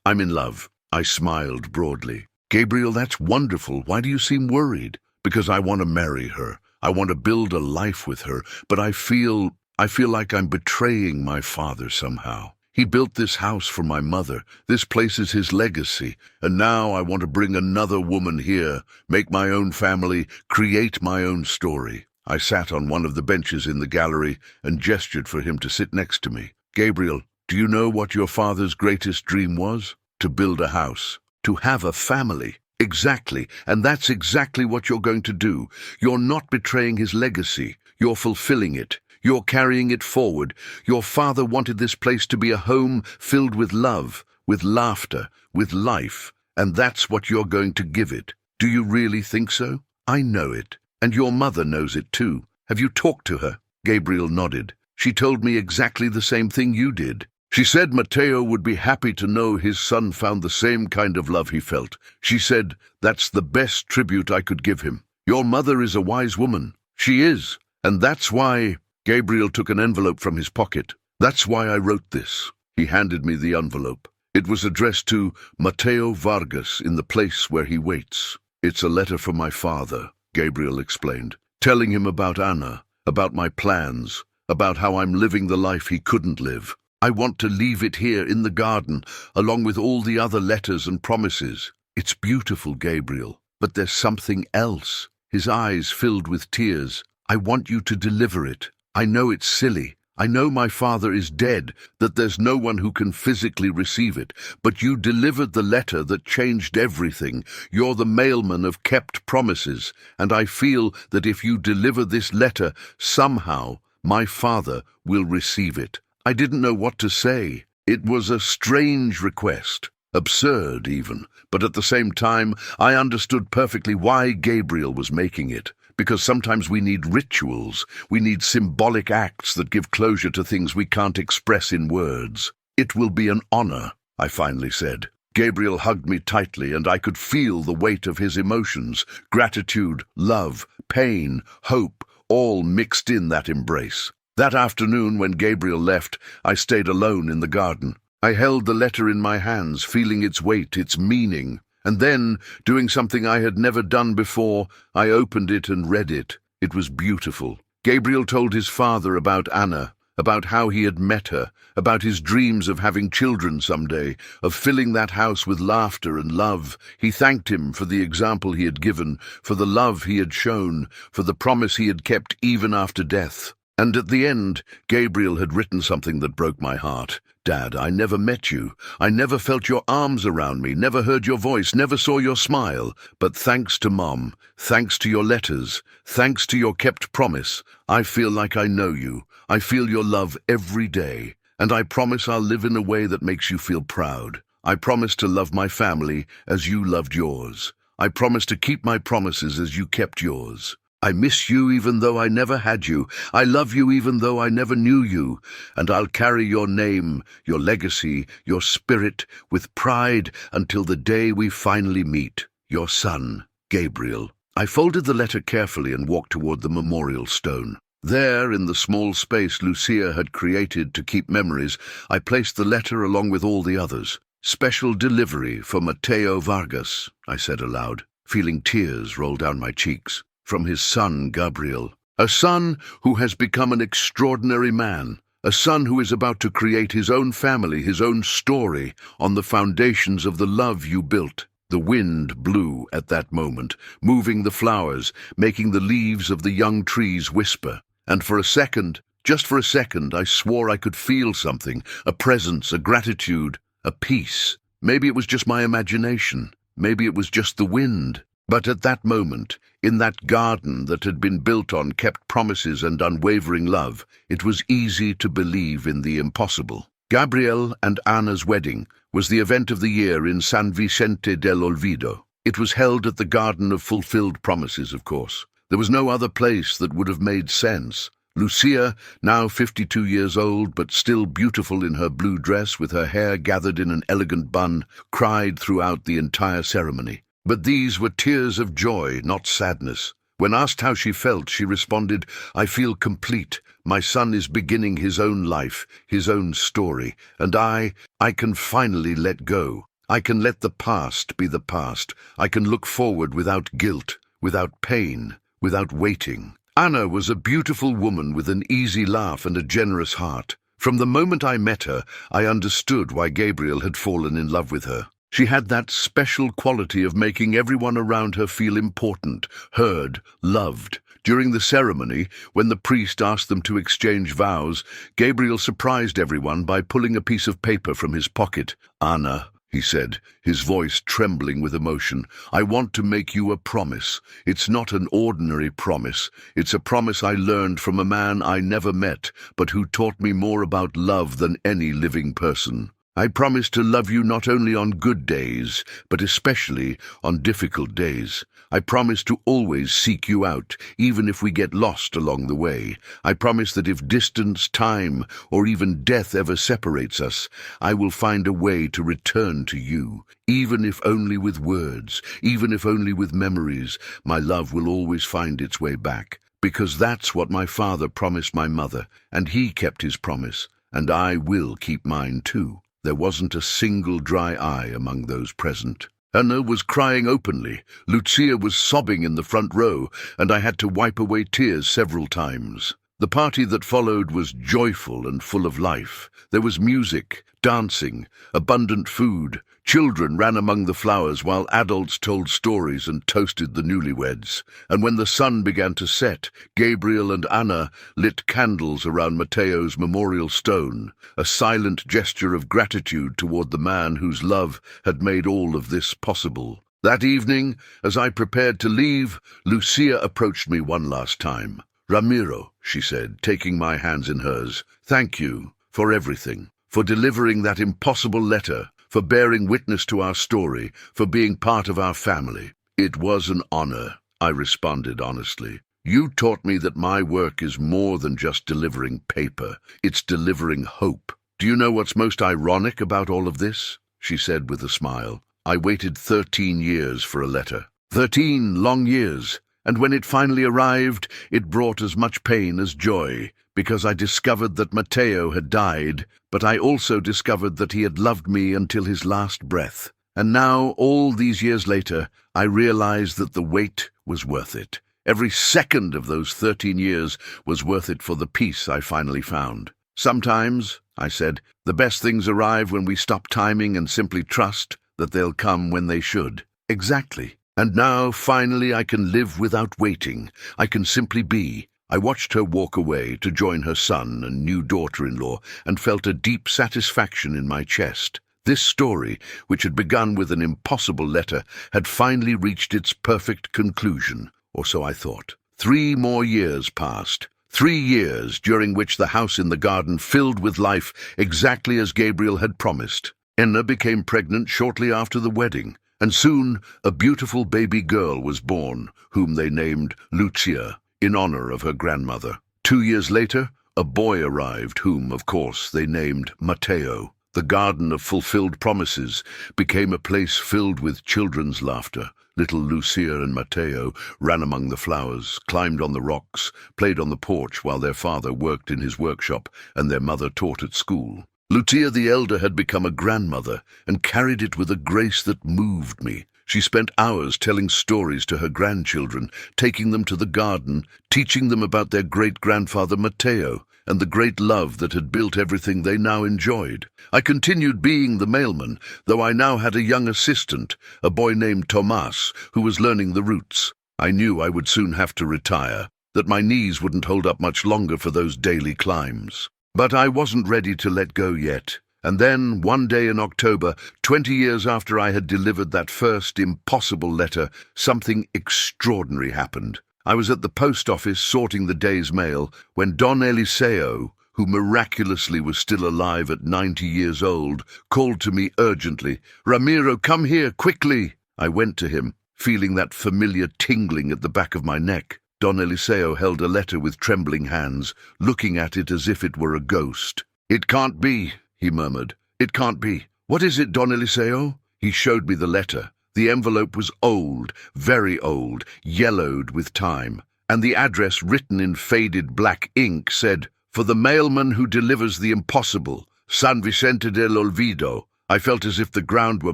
I'm in love." I smiled broadly. "Gabriel, that's wonderful. Why do you seem worried?" "Because I want to marry her. I want to build a life with her, but I feel like I'm betraying my father somehow. He built this house for my mother. This place is his legacy, and now I want to bring another woman here, make my own family, create my own story." I sat on one of the benches in the gallery and gestured for him to sit next to me. "Gabriel, do you know what your father's greatest dream was? To build a house, to have a family." "Exactly, and that's exactly what you're going to do. You're not betraying his legacy. You're fulfilling it. You're carrying it forward. Your father wanted this place to be a home filled with love, with laughter, with life, and that's what you're going to give it. Do you really think so?" "I know it, and your mother knows it too. Have you talked to her?" Gabriel nodded. "She told me exactly the same thing you did. She said Matteo would be happy to know his son found the same kind of love he felt. She said, that's the best tribute I could give him. Your mother is a wise woman. She is. And that's why—" Gabriel took an envelope from his pocket. "That's why I wrote this." He handed me the envelope. It was addressed to Matteo Vargas in the place where he waits. "It's a letter from my father," Gabriel explained, "telling him about Anna, about my plans, about how I'm living the life he couldn't live. I want to leave it here in the garden, along with all the other letters and promises. It's beautiful, Gabriel, but there's something else." His eyes filled with tears. "I want you to deliver it. I know it's silly. I know my father is dead, that there's no one who can physically receive it, but you delivered the letter that changed everything. You're the mailman of kept promises, and I feel that if you deliver this letter, somehow my father will receive it." I didn't know what to say. It was a strange request, absurd even, but at the same time I understood perfectly why Gabriel was making it, because sometimes we need rituals, we need symbolic acts that give closure to things we can't express in words. "It will be an honor," I finally said. Gabriel hugged me tightly, and I could feel the weight of his emotions, gratitude, love, pain, hope, all mixed in that embrace. That afternoon, when Gabriel left, I stayed alone in the garden. I held the letter in my hands, feeling its weight, its meaning. And then, doing something I had never done before, I opened it and read it. It was beautiful. Gabriel told his father about Anna, about how he had met her, about his dreams of having children someday, of filling that house with laughter and love. He thanked him for the example he had given, for the love he had shown, for the promise he had kept even after death. And at the end, Gabriel had written something that broke my heart. "Dad, I never met you. I never felt your arms around me, never heard your voice, never saw your smile. But thanks to Mom, thanks to your letters, thanks to your kept promise, I feel like I know you. I feel your love every day. And I promise I'll live in a way that makes you feel proud. I promise to love my family as you loved yours. I promise to keep my promises as you kept yours. I miss you even though I never had you. I love you even though I never knew you. And I'll carry your name, your legacy, your spirit with pride until the day we finally meet. Your son, Gabriel. I folded the letter carefully and walked toward the memorial stone. There, in the small space Lucia had created to keep memories, I placed the letter along with all the others. "Special delivery for Mateo Vargas," I said aloud, feeling tears roll down my cheeks. "From his son, Gabriel. A son who has become an extraordinary man. A son who is about to create his own family, his own story, on the foundations of the love you built." The wind blew at that moment, moving the flowers, making the leaves of the young trees whisper. And for a second, just for a second, I swore I could feel something, a presence, a gratitude, a peace. Maybe it was just my imagination. Maybe it was just the wind. But at that moment, in that garden that had been built on kept promises and unwavering love, it was easy to believe in the impossible. Gabriel and Ana's wedding was the event of the year in San Vicente del Olvido. It was held at the Garden of Fulfilled Promises, of course. There was no other place that would have made sense. Lucia, now 52 years old but still beautiful in her blue dress with her hair gathered in an elegant bun, cried throughout the entire ceremony. But these were tears of joy, not sadness. When asked how she felt, she responded, "I feel complete. My son is beginning his own life, his own story, and I can finally let go. I can let the past be the past. I can look forward without guilt, without pain, without waiting." Ana was a beautiful woman with an easy laugh and a generous heart. From the moment I met her, I understood why Gabriel had fallen in love with her. She had that special quality of making everyone around her feel important, heard, loved. During the ceremony, when the priest asked them to exchange vows, Gabriel surprised everyone by pulling a piece of paper from his pocket. "Ana," he said, his voice trembling with emotion, "I want to make you a promise. It's not an ordinary promise. It's a promise I learned from a man I never met, but who taught me more about love than any living person. I promise to love you not only on good days, but especially on difficult days. I promise to always seek you out, even if we get lost along the way. I promise that if distance, time, or even death ever separates us, I will find a way to return to you. Even if only with words, even if only with memories, my love will always find its way back. Because that's what my father promised my mother, and he kept his promise, and I will keep mine too." There wasn't a single dry eye among those present. Ana was crying openly. Lucia was sobbing in the front row, and I had to wipe away tears several times. The party that followed was joyful and full of life. There was music, dancing, abundant food. Children ran among the flowers while adults told stories and toasted the newlyweds. And when the sun began to set, Gabriel and Ana lit candles around Mateo's memorial stone, a silent gesture of gratitude toward the man whose love had made all of this possible. That evening, as I prepared to leave, Lucia approached me one last time. "Ramiro," she said, taking my hands in hers, "thank you for everything, for delivering that impossible letter, for bearing witness to our story, for being part of our family." "It was an honor," I responded honestly. "You taught me that my work is more than just delivering paper. It's delivering hope." "Do you know what's most ironic about all of this?" she said with a smile. "I waited 13 years for a letter. 13 long years. And when it finally arrived, it brought as much pain as joy, because I discovered that Mateo had died, but I also discovered that he had loved me until his last breath. And now, all these years later, I realized that the wait was worth it. Every second of those 13 years was worth it for the peace I finally found. Sometimes," I said, "the best things arrive when we stop timing and simply trust that they'll come when they should." "Exactly. And now, finally, I can live without waiting. I can simply be." I watched her walk away to join her son and new daughter-in-law and felt a deep satisfaction in my chest. This story, which had begun with an impossible letter, had finally reached its perfect conclusion, or so I thought. 3 more years passed. 3 years during which the house in the garden filled with life exactly as Gabriel had promised. Enna became pregnant shortly after the wedding, and soon a beautiful baby girl was born, whom they named Lucia, in honor of her grandmother. 2 years later, a boy arrived, whom, of course, they named Matteo. The garden of fulfilled promises became a place filled with children's laughter. Little Lucia and Matteo ran among the flowers, climbed on the rocks, played on the porch while their father worked in his workshop and their mother taught at school. Lucia the elder had become a grandmother and carried it with a grace that moved me. She spent hours telling stories to her grandchildren, taking them to the garden, teaching them about their great-grandfather Matteo and the great love that had built everything they now enjoyed. I continued being the mailman, though I now had a young assistant, a boy named Tomas, who was learning the routes. I knew I would soon have to retire, that my knees wouldn't hold up much longer for those daily climbs. But I wasn't ready to let go yet. And then, one day in October, 20 years after I had delivered that first impossible letter, something extraordinary happened. I was at the post office sorting the day's mail when Don Eliseo, who miraculously was still alive at 90 years old, called to me urgently, "Ramiro, come here, quickly!" I went to him, feeling that familiar tingling at the back of my neck. Don Eliseo held a letter with trembling hands, looking at it as if it were a ghost. "It can't be," he murmured. "It can't be. What is it, Don Eliseo?" He showed me the letter. The envelope was old, very old, yellowed with time, and the address written in faded black ink said, "For the mailman who delivers the impossible, San Vicente del Olvido." I felt as if the ground were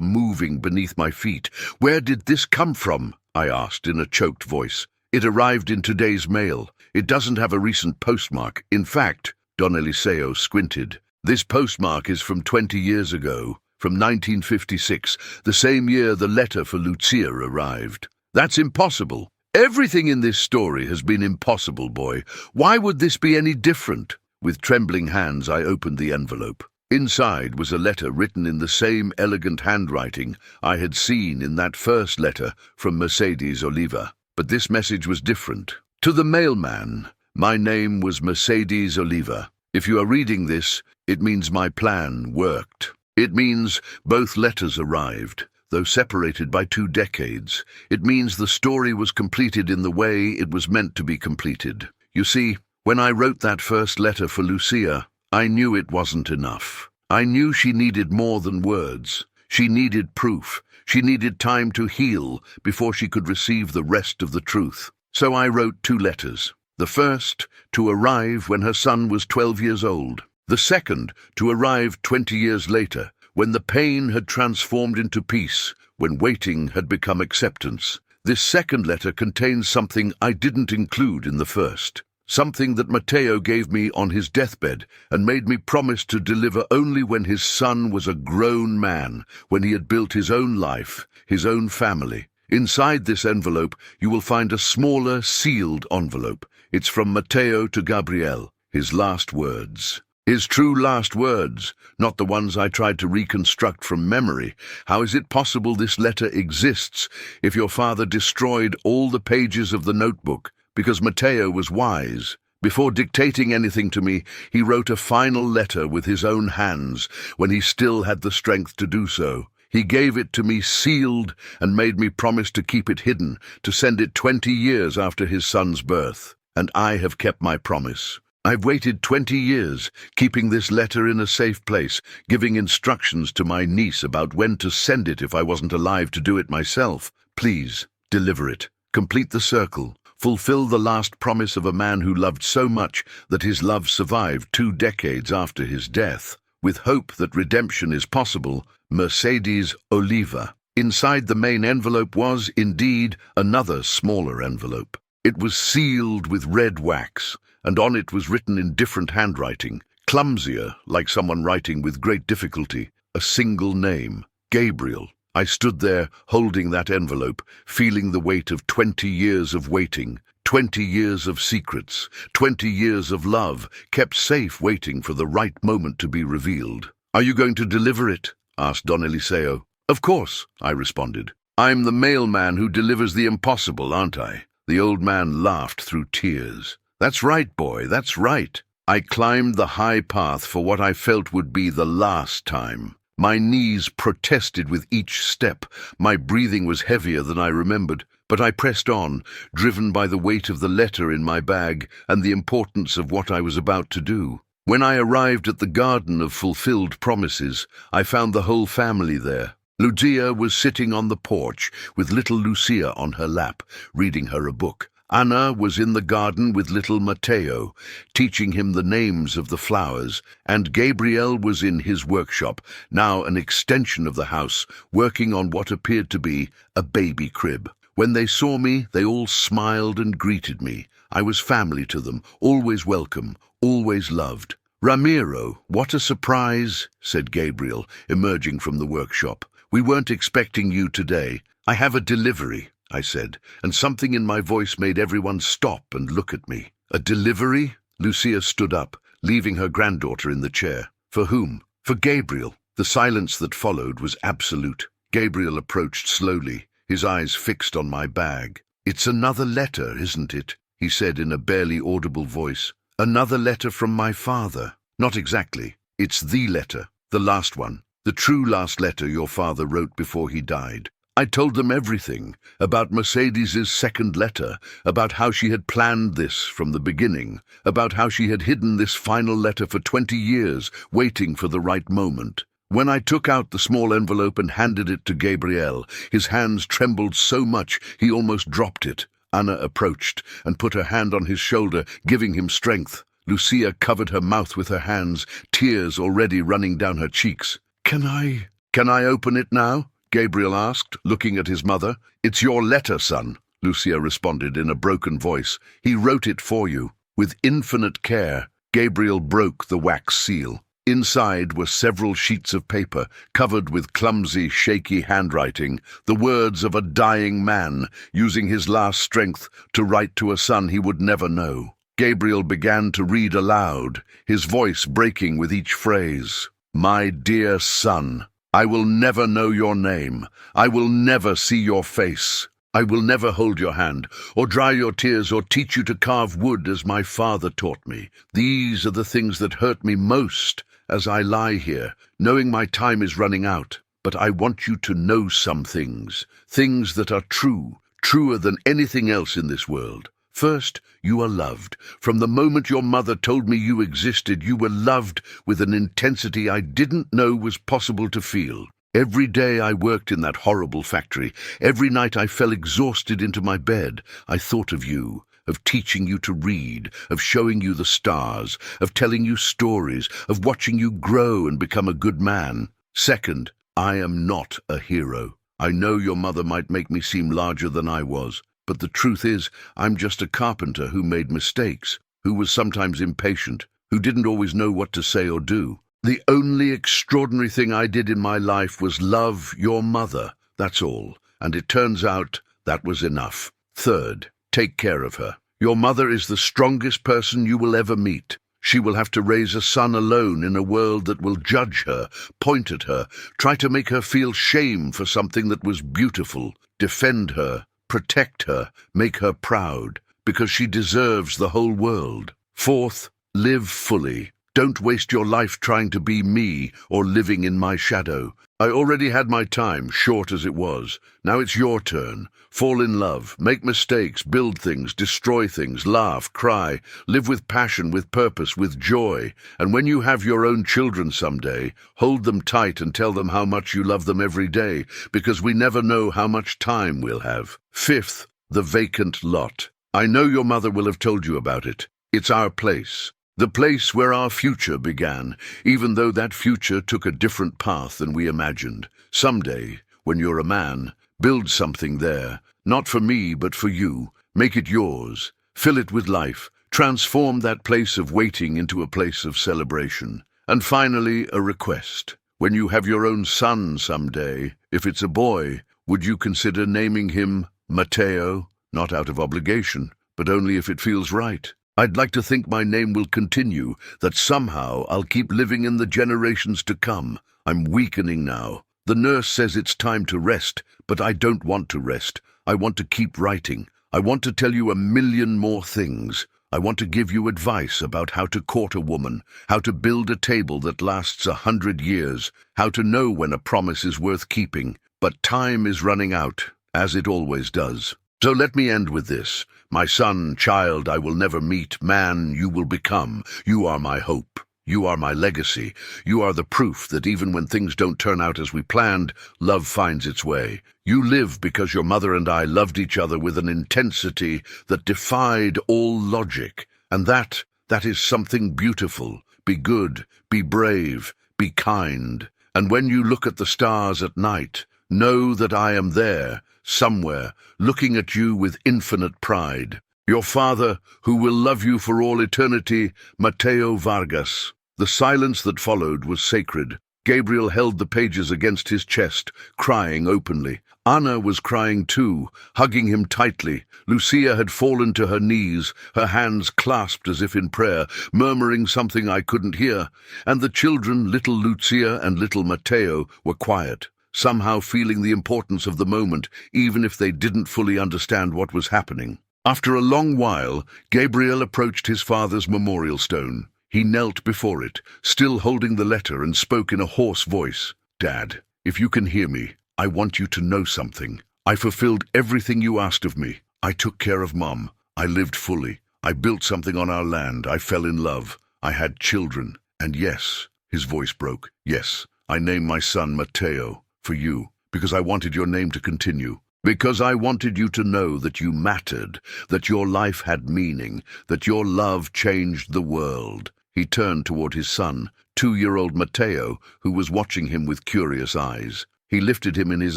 moving beneath my feet. "Where did this come from?" I asked in a choked voice. "It arrived in today's mail. It doesn't have a recent postmark. In fact," Don Eliseo squinted, "this postmark is from 20 years ago. From 1956, the same year the letter for Lucia arrived." "That's impossible. Everything in this story has been impossible, boy. Why would this be any different?" With trembling hands, I opened the envelope. Inside was a letter written in the same elegant handwriting I had seen in that first letter from Mercedes Oliva. But this message was different. "To the mailman, my name was Mercedes Oliva. If you are reading this, it means my plan worked. It means both letters arrived, though separated by 2 decades. It means the story was completed in the way it was meant to be completed. You see, when I wrote that first letter for Lucia, I knew it wasn't enough. I knew she needed more than words. She needed proof. She needed time to heal before she could receive the rest of the truth. So I wrote 2 letters. The first, to arrive when her son was 12 years old. The second, to arrive 20 years later, when the pain had transformed into peace, when waiting had become acceptance. This second letter contains something I didn't include in the first, something that Matteo gave me on his deathbed and made me promise to deliver only when his son was a grown man, when he had built his own life, his own family. Inside this envelope, you will find a smaller, sealed envelope. It's from Matteo to Gabriel, his last words. His true last words, not the ones I tried to reconstruct from memory. How is it possible this letter exists if your father destroyed all the pages of the notebook? Because Matteo was wise. Before dictating anything to me, he wrote a final letter with his own hands when he still had the strength to do so. He gave it to me sealed and made me promise to keep it hidden, to send it 20 years after his son's birth. And I have kept my promise. I've waited 20 years, keeping this letter in a safe place, giving instructions to my niece about when to send it if I wasn't alive to do it myself. Please, deliver it. Complete the circle. Fulfill the last promise of a man who loved so much that his love survived 2 decades after his death. With hope that redemption is possible, Mercedes Oliva. Inside the main envelope was, indeed, another smaller envelope. It was sealed with red wax, and on it was written in different handwriting, clumsier, like someone writing with great difficulty, a single name, Gabriel. I stood there, holding that envelope, feeling the weight of 20 years of waiting, 20 years of secrets, 20 years of love, kept safe waiting for the right moment to be revealed. "Are you going to deliver it?" asked Don Eliseo. "Of course," I responded. "I'm the mailman who delivers the impossible, aren't I?" The old man laughed through tears. "That's right, boy, that's right." I climbed the high path for what I felt would be the last time. My knees protested with each step. My breathing was heavier than I remembered, but I pressed on, driven by the weight of the letter in my bag and the importance of what I was about to do. When I arrived at the Garden of Fulfilled Promises, I found the whole family there. Lucia was sitting on the porch with little Lucia on her lap, reading her a book. Anna was in the garden with little Matteo, teaching him the names of the flowers, and Gabriel was in his workshop, now an extension of the house, working on what appeared to be a baby crib. When they saw me, they all smiled and greeted me. I was family to them, always welcome, always loved. "Ramiro, what a surprise," said Gabriel, emerging from the workshop. "We weren't expecting you today. I have a delivery," I said, and something in my voice made everyone stop and look at me. "A delivery?" Lucia stood up, leaving her granddaughter in the chair. "For whom?" "For Gabriel." The silence that followed was absolute. Gabriel approached slowly, his eyes fixed on my bag. "It's another letter, isn't it?" he said in a barely audible voice. "Another letter from my father." "Not exactly. It's the letter, the last one, the true last letter your father wrote before he died." I told them everything, about Mercedes's second letter, about how she had planned this from the beginning, about how she had hidden this final letter for 20 years, waiting for the right moment. When I took out the small envelope and handed it to Gabriel, his hands trembled so much he almost dropped it. Anna approached and put her hand on his shoulder, giving him strength. Lucia covered her mouth with her hands, tears already running down her cheeks. Can I open it now?" Gabriel asked, looking at his mother. "It's your letter, son," Lucia responded in a broken voice. "He wrote it for you." With infinite care, Gabriel broke the wax seal. Inside were several sheets of paper, covered with clumsy, shaky handwriting, the words of a dying man, using his last strength to write to a son he would never know. Gabriel began to read aloud, his voice breaking with each phrase. "My dear son, I will never know your name. I will never see your face. I will never hold your hand, or dry your tears, or teach you to carve wood as my father taught me. These are the things that hurt me most as I lie here, knowing my time is running out. But I want you to know some things, things that are true, truer than anything else in this world. First, you are loved. From the moment your mother told me you existed, you were loved with an intensity I didn't know was possible to feel. Every day I worked in that horrible factory. Every night I fell exhausted into my bed. I thought of you, of teaching you to read, of showing you the stars, of telling you stories, of watching you grow and become a good man. Second, I am not a hero. I know your mother might make me seem larger than I was. But the truth is, I'm just a carpenter who made mistakes, who was sometimes impatient, who didn't always know what to say or do. The only extraordinary thing I did in my life was love your mother, that's all, and it turns out that was enough. Third, take care of her. Your mother is the strongest person you will ever meet. She will have to raise a son alone in a world that will judge her, point at her, try to make her feel shame for something that was beautiful, defend her, protect her, make her proud, because she deserves the whole world. Fourth, live fully. Don't waste your life trying to be me or living in my shadow. I already had my time, short as it was. Now it's your turn. Fall in love, make mistakes, build things, destroy things, laugh, cry, live with passion, with purpose, with joy. And when you have your own children someday, hold them tight and tell them how much you love them every day, because we never know how much time we'll have. Fifth, the vacant lot. I know your mother will have told you about it. It's our place. The place where our future began, even though that future took a different path than we imagined. Someday, when you're a man, build something there, not for me but for you. Make it yours. Fill it with life. Transform that place of waiting into a place of celebration. And finally, a request. When you have your own son someday, if it's a boy, would you consider naming him Matteo? Not out of obligation, but only if it feels right. I'd like to think my name will continue, that somehow I'll keep living in the generations to come. I'm weakening now. The nurse says it's time to rest, but I don't want to rest. I want to keep writing. I want to tell you a million more things. I want to give you advice about how to court a woman, how to build a table that lasts 100 years, how to know when a promise is worth keeping. But time is running out, as it always does. So let me end with this. My son, child, I will never meet, man, you will become. You are my hope. You are my legacy. You are the proof that even when things don't turn out as we planned, love finds its way. You live because your mother and I loved each other with an intensity that defied all logic. And that is something beautiful. Be good, be brave, be kind. And when you look at the stars at night, know that I am there, somewhere, looking at you with infinite pride. Your father, who will love you for all eternity, Mateo Vargas. The silence that followed was sacred. Gabriel held the pages against his chest, crying openly. Ana was crying too, hugging him tightly. Lucia had fallen to her knees, her hands clasped as if in prayer, murmuring something I couldn't hear. And the children, little Lucia and little Mateo, were quiet, somehow feeling the importance of the moment, even if they didn't fully understand what was happening. After a long while, Gabriel approached his father's memorial stone. He knelt before it, still holding the letter, and spoke in a hoarse voice. Dad, if you can hear me, I want you to know something. I fulfilled everything you asked of me. I took care of Mom. I lived fully. I built something on our land. I fell in love. I had children. And yes, his voice broke. Yes, I named my son Mateo for you, because I wanted your name to continue. Because I wanted you to know that you mattered, that your life had meaning, that your love changed the world. He turned toward his son, 2-year-old Mateo, who was watching him with curious eyes. He lifted him in his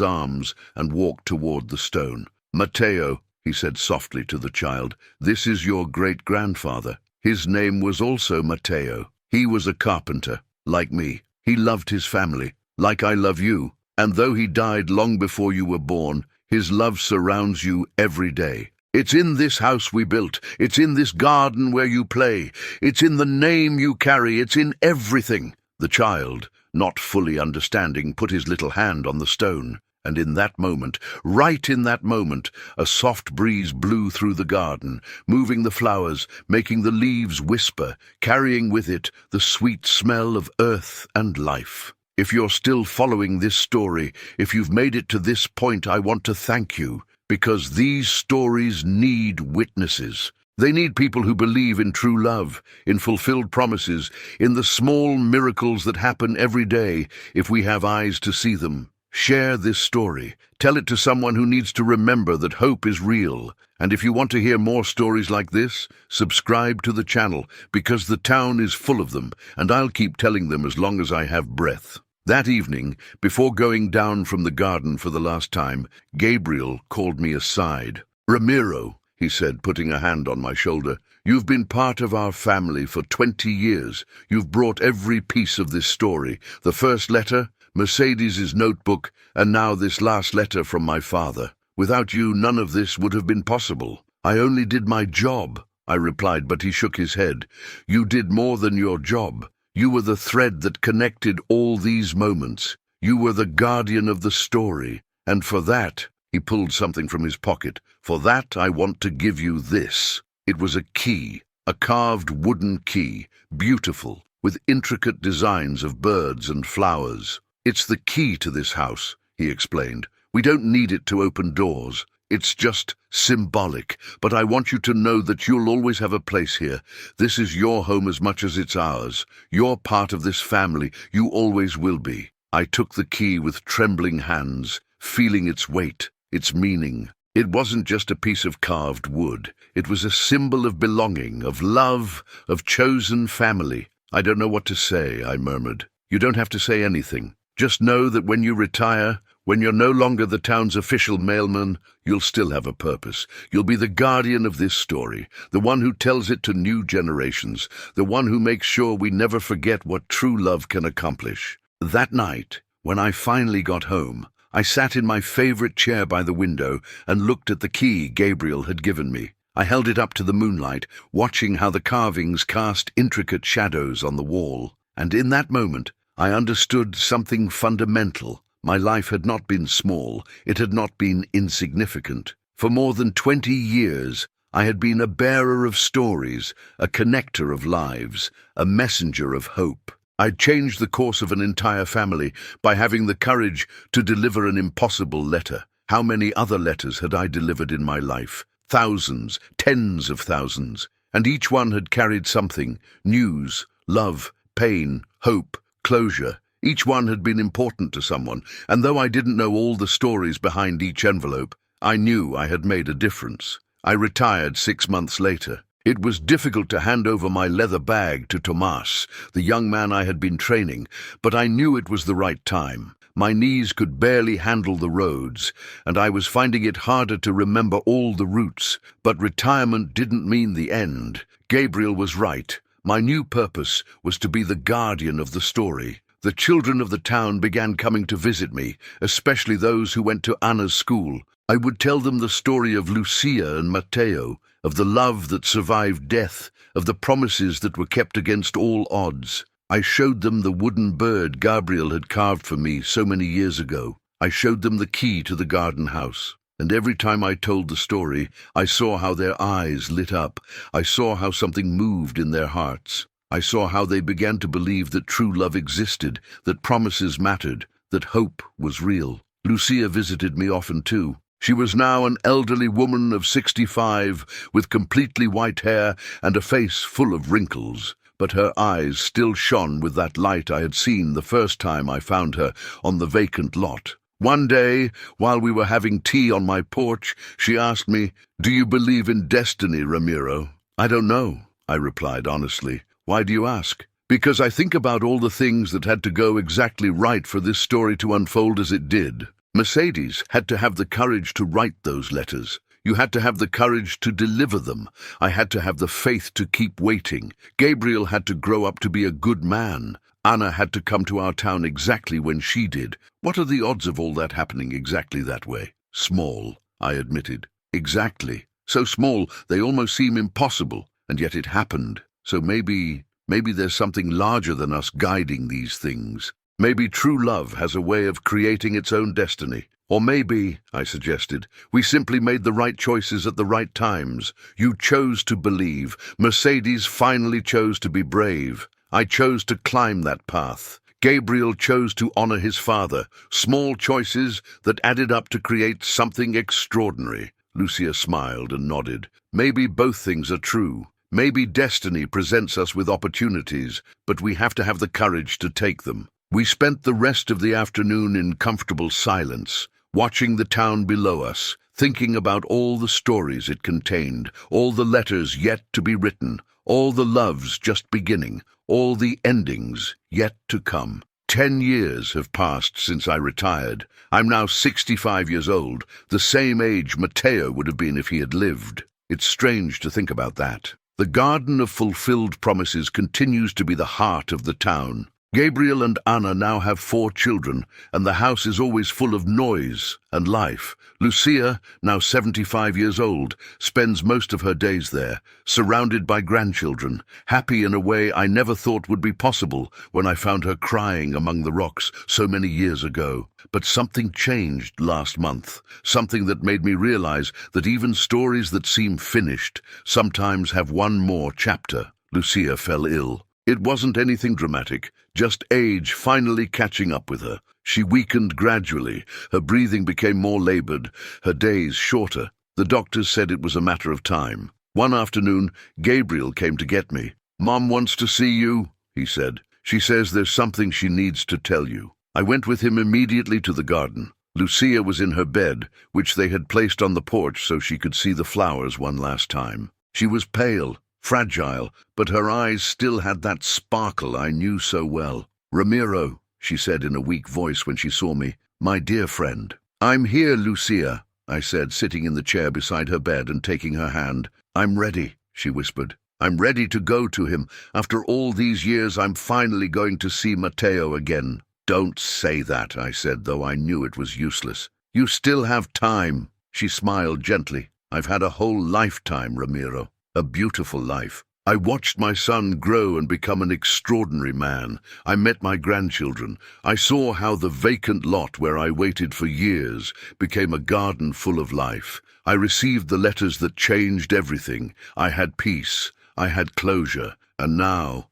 arms and walked toward the stone. Mateo, he said softly to the child, this is your great-grandfather. His name was also Mateo. He was a carpenter, like me. He loved his family, like I love you. And though he died long before you were born, his love surrounds you every day. It's in this house we built. It's in this garden where you play. It's in the name you carry. It's in everything. The child, not fully understanding, put his little hand on the stone. And in that moment, right in that moment, a soft breeze blew through the garden, moving the flowers, making the leaves whisper, carrying with it the sweet smell of earth and life. If you're still following this story, if you've made it to this point, I want to thank you, because these stories need witnesses. They need people who believe in true love, in fulfilled promises, in the small miracles that happen every day if we have eyes to see them. Share this story. Tell it to someone who needs to remember that hope is real. And if you want to hear more stories like this, subscribe to the channel, because the town is full of them, and I'll keep telling them as long as I have breath. That evening, before going down from the garden for the last time, Gabriel called me aside. Ramiro, he said, putting a hand on my shoulder, you've been part of our family for 20 years. You've brought every piece of this story. The first letter, Mercedes's notebook, and now this last letter from my father. Without you, none of this would have been possible. I only did my job, I replied, but he shook his head. You did more than your job. You were the thread that connected all these moments. You were the guardian of the story. And for that, he pulled something from his pocket. For that, I want to give you this. It was a key, a carved wooden key, beautiful, with intricate designs of birds and flowers. It's the key to this house, he explained. We don't need it to open doors. It's just symbolic, but I want you to know that you'll always have a place here. This is your home as much as it's ours. You're part of this family. You always will be. I took the key with trembling hands, feeling its weight, its meaning. It wasn't just a piece of carved wood. It was a symbol of belonging, of love, of chosen family. I don't know what to say, I murmured. You don't have to say anything. Just know that when you retire, when you're no longer the town's official mailman, you'll still have a purpose. You'll be the guardian of this story, the one who tells it to new generations, the one who makes sure we never forget what true love can accomplish. That night, when I finally got home, I sat in my favorite chair by the window and looked at the key Gabriel had given me. I held it up to the moonlight, watching how the carvings cast intricate shadows on the wall. And in that moment, I understood something fundamental. My life had not been small. It had not been insignificant. For more than 20 years, I had been a bearer of stories, a connector of lives, a messenger of hope. I'd changed the course of an entire family by having the courage to deliver an impossible letter. How many other letters had I delivered in my life? Thousands, tens of thousands. And each one had carried something: news, love, pain, hope, closure. Each one had been important to someone, and though I didn't know all the stories behind each envelope, I knew I had made a difference. I retired 6 months later. It was difficult to hand over my leather bag to Tomas, the young man I had been training, but I knew it was the right time. My knees could barely handle the roads, and I was finding it harder to remember all the routes. But retirement didn't mean the end. Gabriel was right. My new purpose was to be the guardian of the story. The children of the town began coming to visit me, especially those who went to Anna's school. I would tell them the story of Lucia and Matteo, of the love that survived death, of the promises that were kept against all odds. I showed them the wooden bird Gabriel had carved for me so many years ago. I showed them the key to the garden house. And every time I told the story, I saw how their eyes lit up. I saw how something moved in their hearts. I saw how they began to believe that true love existed, that promises mattered, that hope was real. Lucia visited me often too. She was now an elderly woman of 65, with completely white hair and a face full of wrinkles. But her eyes still shone with that light I had seen the first time I found her on the vacant lot. One day, while we were having tea on my porch, she asked me, "Do you believe in destiny, Ramiro?" "I don't know," I replied honestly. "Why do you ask?" "Because I think about all the things that had to go exactly right for this story to unfold as it did. Mercedes had to have the courage to write those letters. You had to have the courage to deliver them. I had to have the faith to keep waiting. Gabriel had to grow up to be a good man. Anna had to come to our town exactly when she did. What are the odds of all that happening exactly that way?" "Small," I admitted. "Exactly. So small they almost seem impossible, and yet it happened. So maybe there's something larger than us guiding these things. Maybe true love has a way of creating its own destiny. Or maybe," I suggested, "we simply made the right choices at the right times. You chose to believe. Mercedes finally chose to be brave. I chose to climb that path. Gabriel chose to honor his father. Small choices that added up to create something extraordinary." Lucia smiled and nodded. "Maybe both things are true. Maybe destiny presents us with opportunities, but we have to have the courage to take them." We spent the rest of the afternoon in comfortable silence, watching the town below us, thinking about all the stories it contained, all the letters yet to be written, all the loves just beginning, all the endings yet to come. 10 years have passed since I retired. I'm now 65 years old, the same age Matteo would have been if he had lived. It's strange to think about that. The garden of fulfilled promises continues to be the heart of the town. Gabriel and Anna now have 4 children, and the house is always full of noise and life. Lucia, now 75 years old, spends most of her days there, surrounded by grandchildren, happy in a way I never thought would be possible when I found her crying among the rocks so many years ago. But something changed last month, something that made me realize that even stories that seem finished sometimes have one more chapter. Lucia fell ill. It wasn't anything dramatic, just age finally catching up with her. She weakened gradually, her breathing became more labored, her days shorter. The doctors said it was a matter of time. One afternoon, Gabriel came to get me. "Mom wants to see you," he said. "She says there's something she needs to tell you." I went with him immediately to the garden. Lucia was in her bed, which they had placed on the porch so she could see the flowers one last time. She was pale, fragile, but her eyes still had that sparkle I knew so well. "Ramiro," she said in a weak voice when she saw me, "my dear friend." "I'm here, Lucia," I said, sitting in the chair beside her bed and taking her hand. "I'm ready," she whispered. "I'm ready to go to him. After all these years, I'm finally going to see Matteo again." "Don't say that," I said, though I knew it was useless. "You still have time." She smiled gently. "I've had a whole lifetime, Ramiro. A beautiful life. I watched my son grow and become an extraordinary man. I met my grandchildren. I saw how the vacant lot where I waited for years became a garden full of life. I received the letters that changed everything. I had peace, I had closure, and now,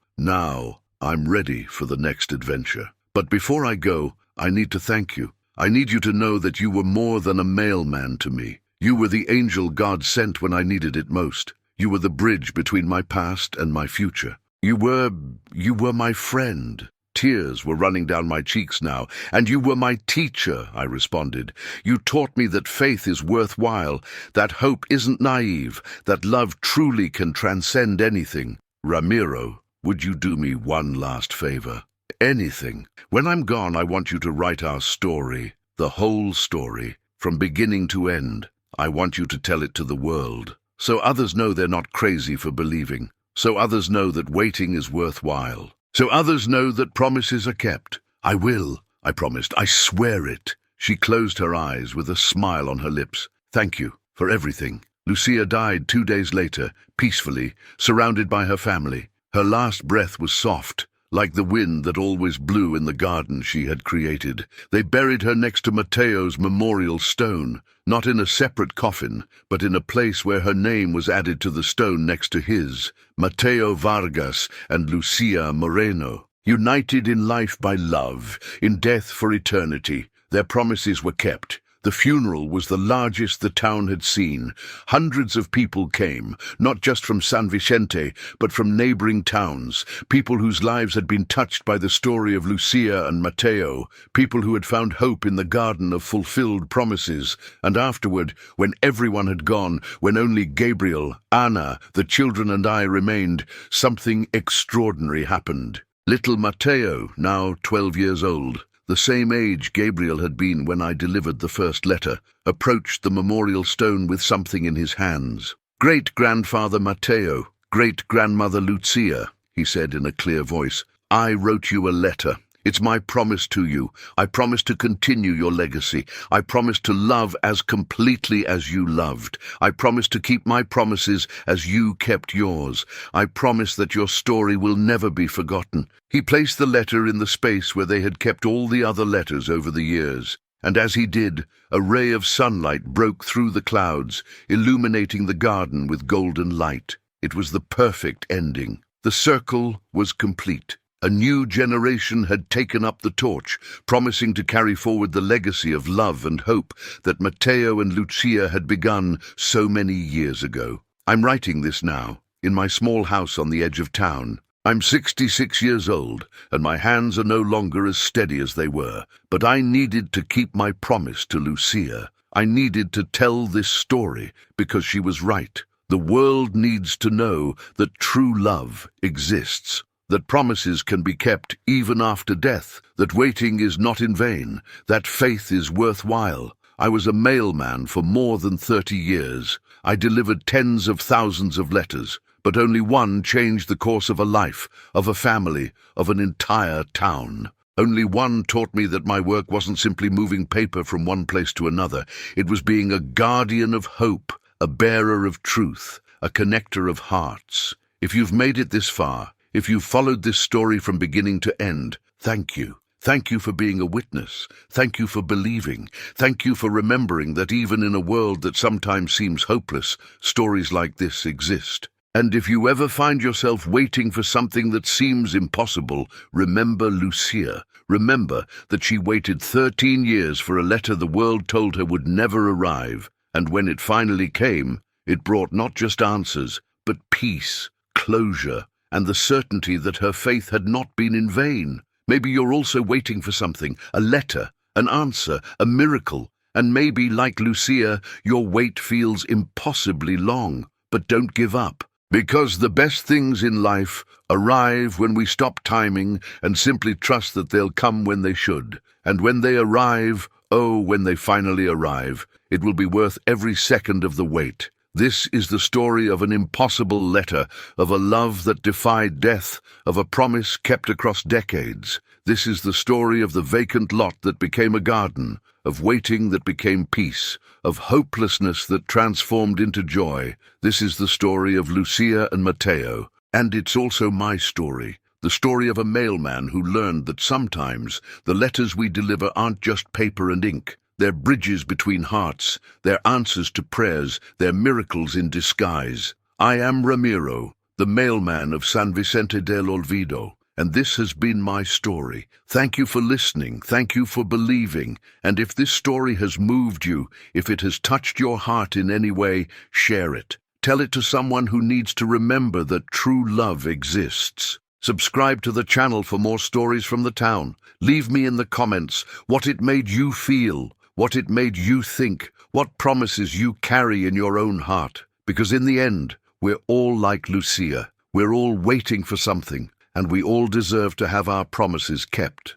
I'm ready for the next adventure. But before I go, I need to thank you. I need you to know that you were more than a mailman to me. You were the angel God sent when I needed it most. You were the bridge between my past and my future. You were my friend. Tears were running down my cheeks now. And you were my teacher, I responded. You taught me that faith is worthwhile, that hope isn't naive, that love truly can transcend anything. Ramiro, would you do me one last favor? Anything. When I'm gone, I want you to write our story, the whole story, from beginning to end. I want you to tell it to the world, so others know they're not crazy for believing, so others know that waiting is worthwhile, so others know that promises are kept. I will, I promised. I swear it. She closed her eyes with a smile on her lips. Thank you for everything. Lucia died 2 days later, peacefully, surrounded by her family. Her last breath was soft, like the wind that always blew in the garden she had created. They buried her next to Mateo's memorial stone, not in a separate coffin, but in a place where her name was added to the stone next to his, Mateo Vargas and Lucia Moreno. United in life by love, in death for eternity, their promises were kept. The funeral was the largest the town had seen. Hundreds of people came, not just from San Vicente, but from neighboring towns, people whose lives had been touched by the story of Lucia and Mateo, people who had found hope in the garden of fulfilled promises. And afterward, when everyone had gone, when only Gabriel, Ana, the children and I remained, something extraordinary happened. Little Mateo, now 12 years old, the same age Gabriel had been when I delivered the first letter, approached the memorial stone with something in his hands. "Great-grandfather Mateo, great-grandmother Lucia," he said in a clear voice, "I wrote you a letter. It's my promise to you. I promise to continue your legacy. I promise to love as completely as you loved. I promise to keep my promises as you kept yours. I promise that your story will never be forgotten." He placed the letter in the space where they had kept all the other letters over the years, and as he did, a ray of sunlight broke through the clouds, illuminating the garden with golden light. It was the perfect ending. The circle was complete. A new generation had taken up the torch, promising to carry forward the legacy of love and hope that Mateo and Lucia had begun so many years ago. I'm writing this now, in my small house on the edge of town. I'm 66 years old, and my hands are no longer as steady as they were, but I needed to keep my promise to Lucia. I needed to tell this story, because she was right. The world needs to know that true love exists, that promises can be kept even after death, that waiting is not in vain, that faith is worthwhile. I was a mailman for more than 30 years. I delivered tens of thousands of letters, but only one changed the course of a life, of a family, of an entire town. Only one taught me that my work wasn't simply moving paper from one place to another. It was being a guardian of hope, a bearer of truth, a connector of hearts. If you've made it this far, if you've followed this story from beginning to end, thank you. Thank you for being a witness. Thank you for believing. Thank you for remembering that even in a world that sometimes seems hopeless, stories like this exist. And if you ever find yourself waiting for something that seems impossible, remember Lucia. Remember that she waited 13 years for a letter the world told her would never arrive. And when it finally came, it brought not just answers, but peace, closure, and the certainty that her faith had not been in vain. Maybe you're also waiting for something, a letter, an answer, a miracle, and maybe, like Lucia, your wait feels impossibly long. But don't give up, because the best things in life arrive when we stop timing and simply trust that they'll come when they should. And when they arrive, oh, when they finally arrive, it will be worth every second of the wait. This is the story of an impossible letter, of a love that defied death, of a promise kept across decades. This is the story of the vacant lot that became a garden, of waiting that became peace, of hopelessness that transformed into joy. This is the story of Lucia and Mateo, and it's also my story, the story of a mailman who learned that sometimes the letters we deliver aren't just paper and ink. They're bridges between hearts, they're answers to prayers, they're miracles in disguise. I am Ramiro, the mailman of San Vicente del Olvido, and this has been my story. Thank you for listening, thank you for believing, and if this story has moved you, if it has touched your heart in any way, share it. Tell it to someone who needs to remember that true love exists. Subscribe to the channel for more stories from the town. Leave me in the comments what it made you feel, what it made you think, what promises you carry in your own heart. Because in the end, we're all like Lucia. We're all waiting for something, and we all deserve to have our promises kept.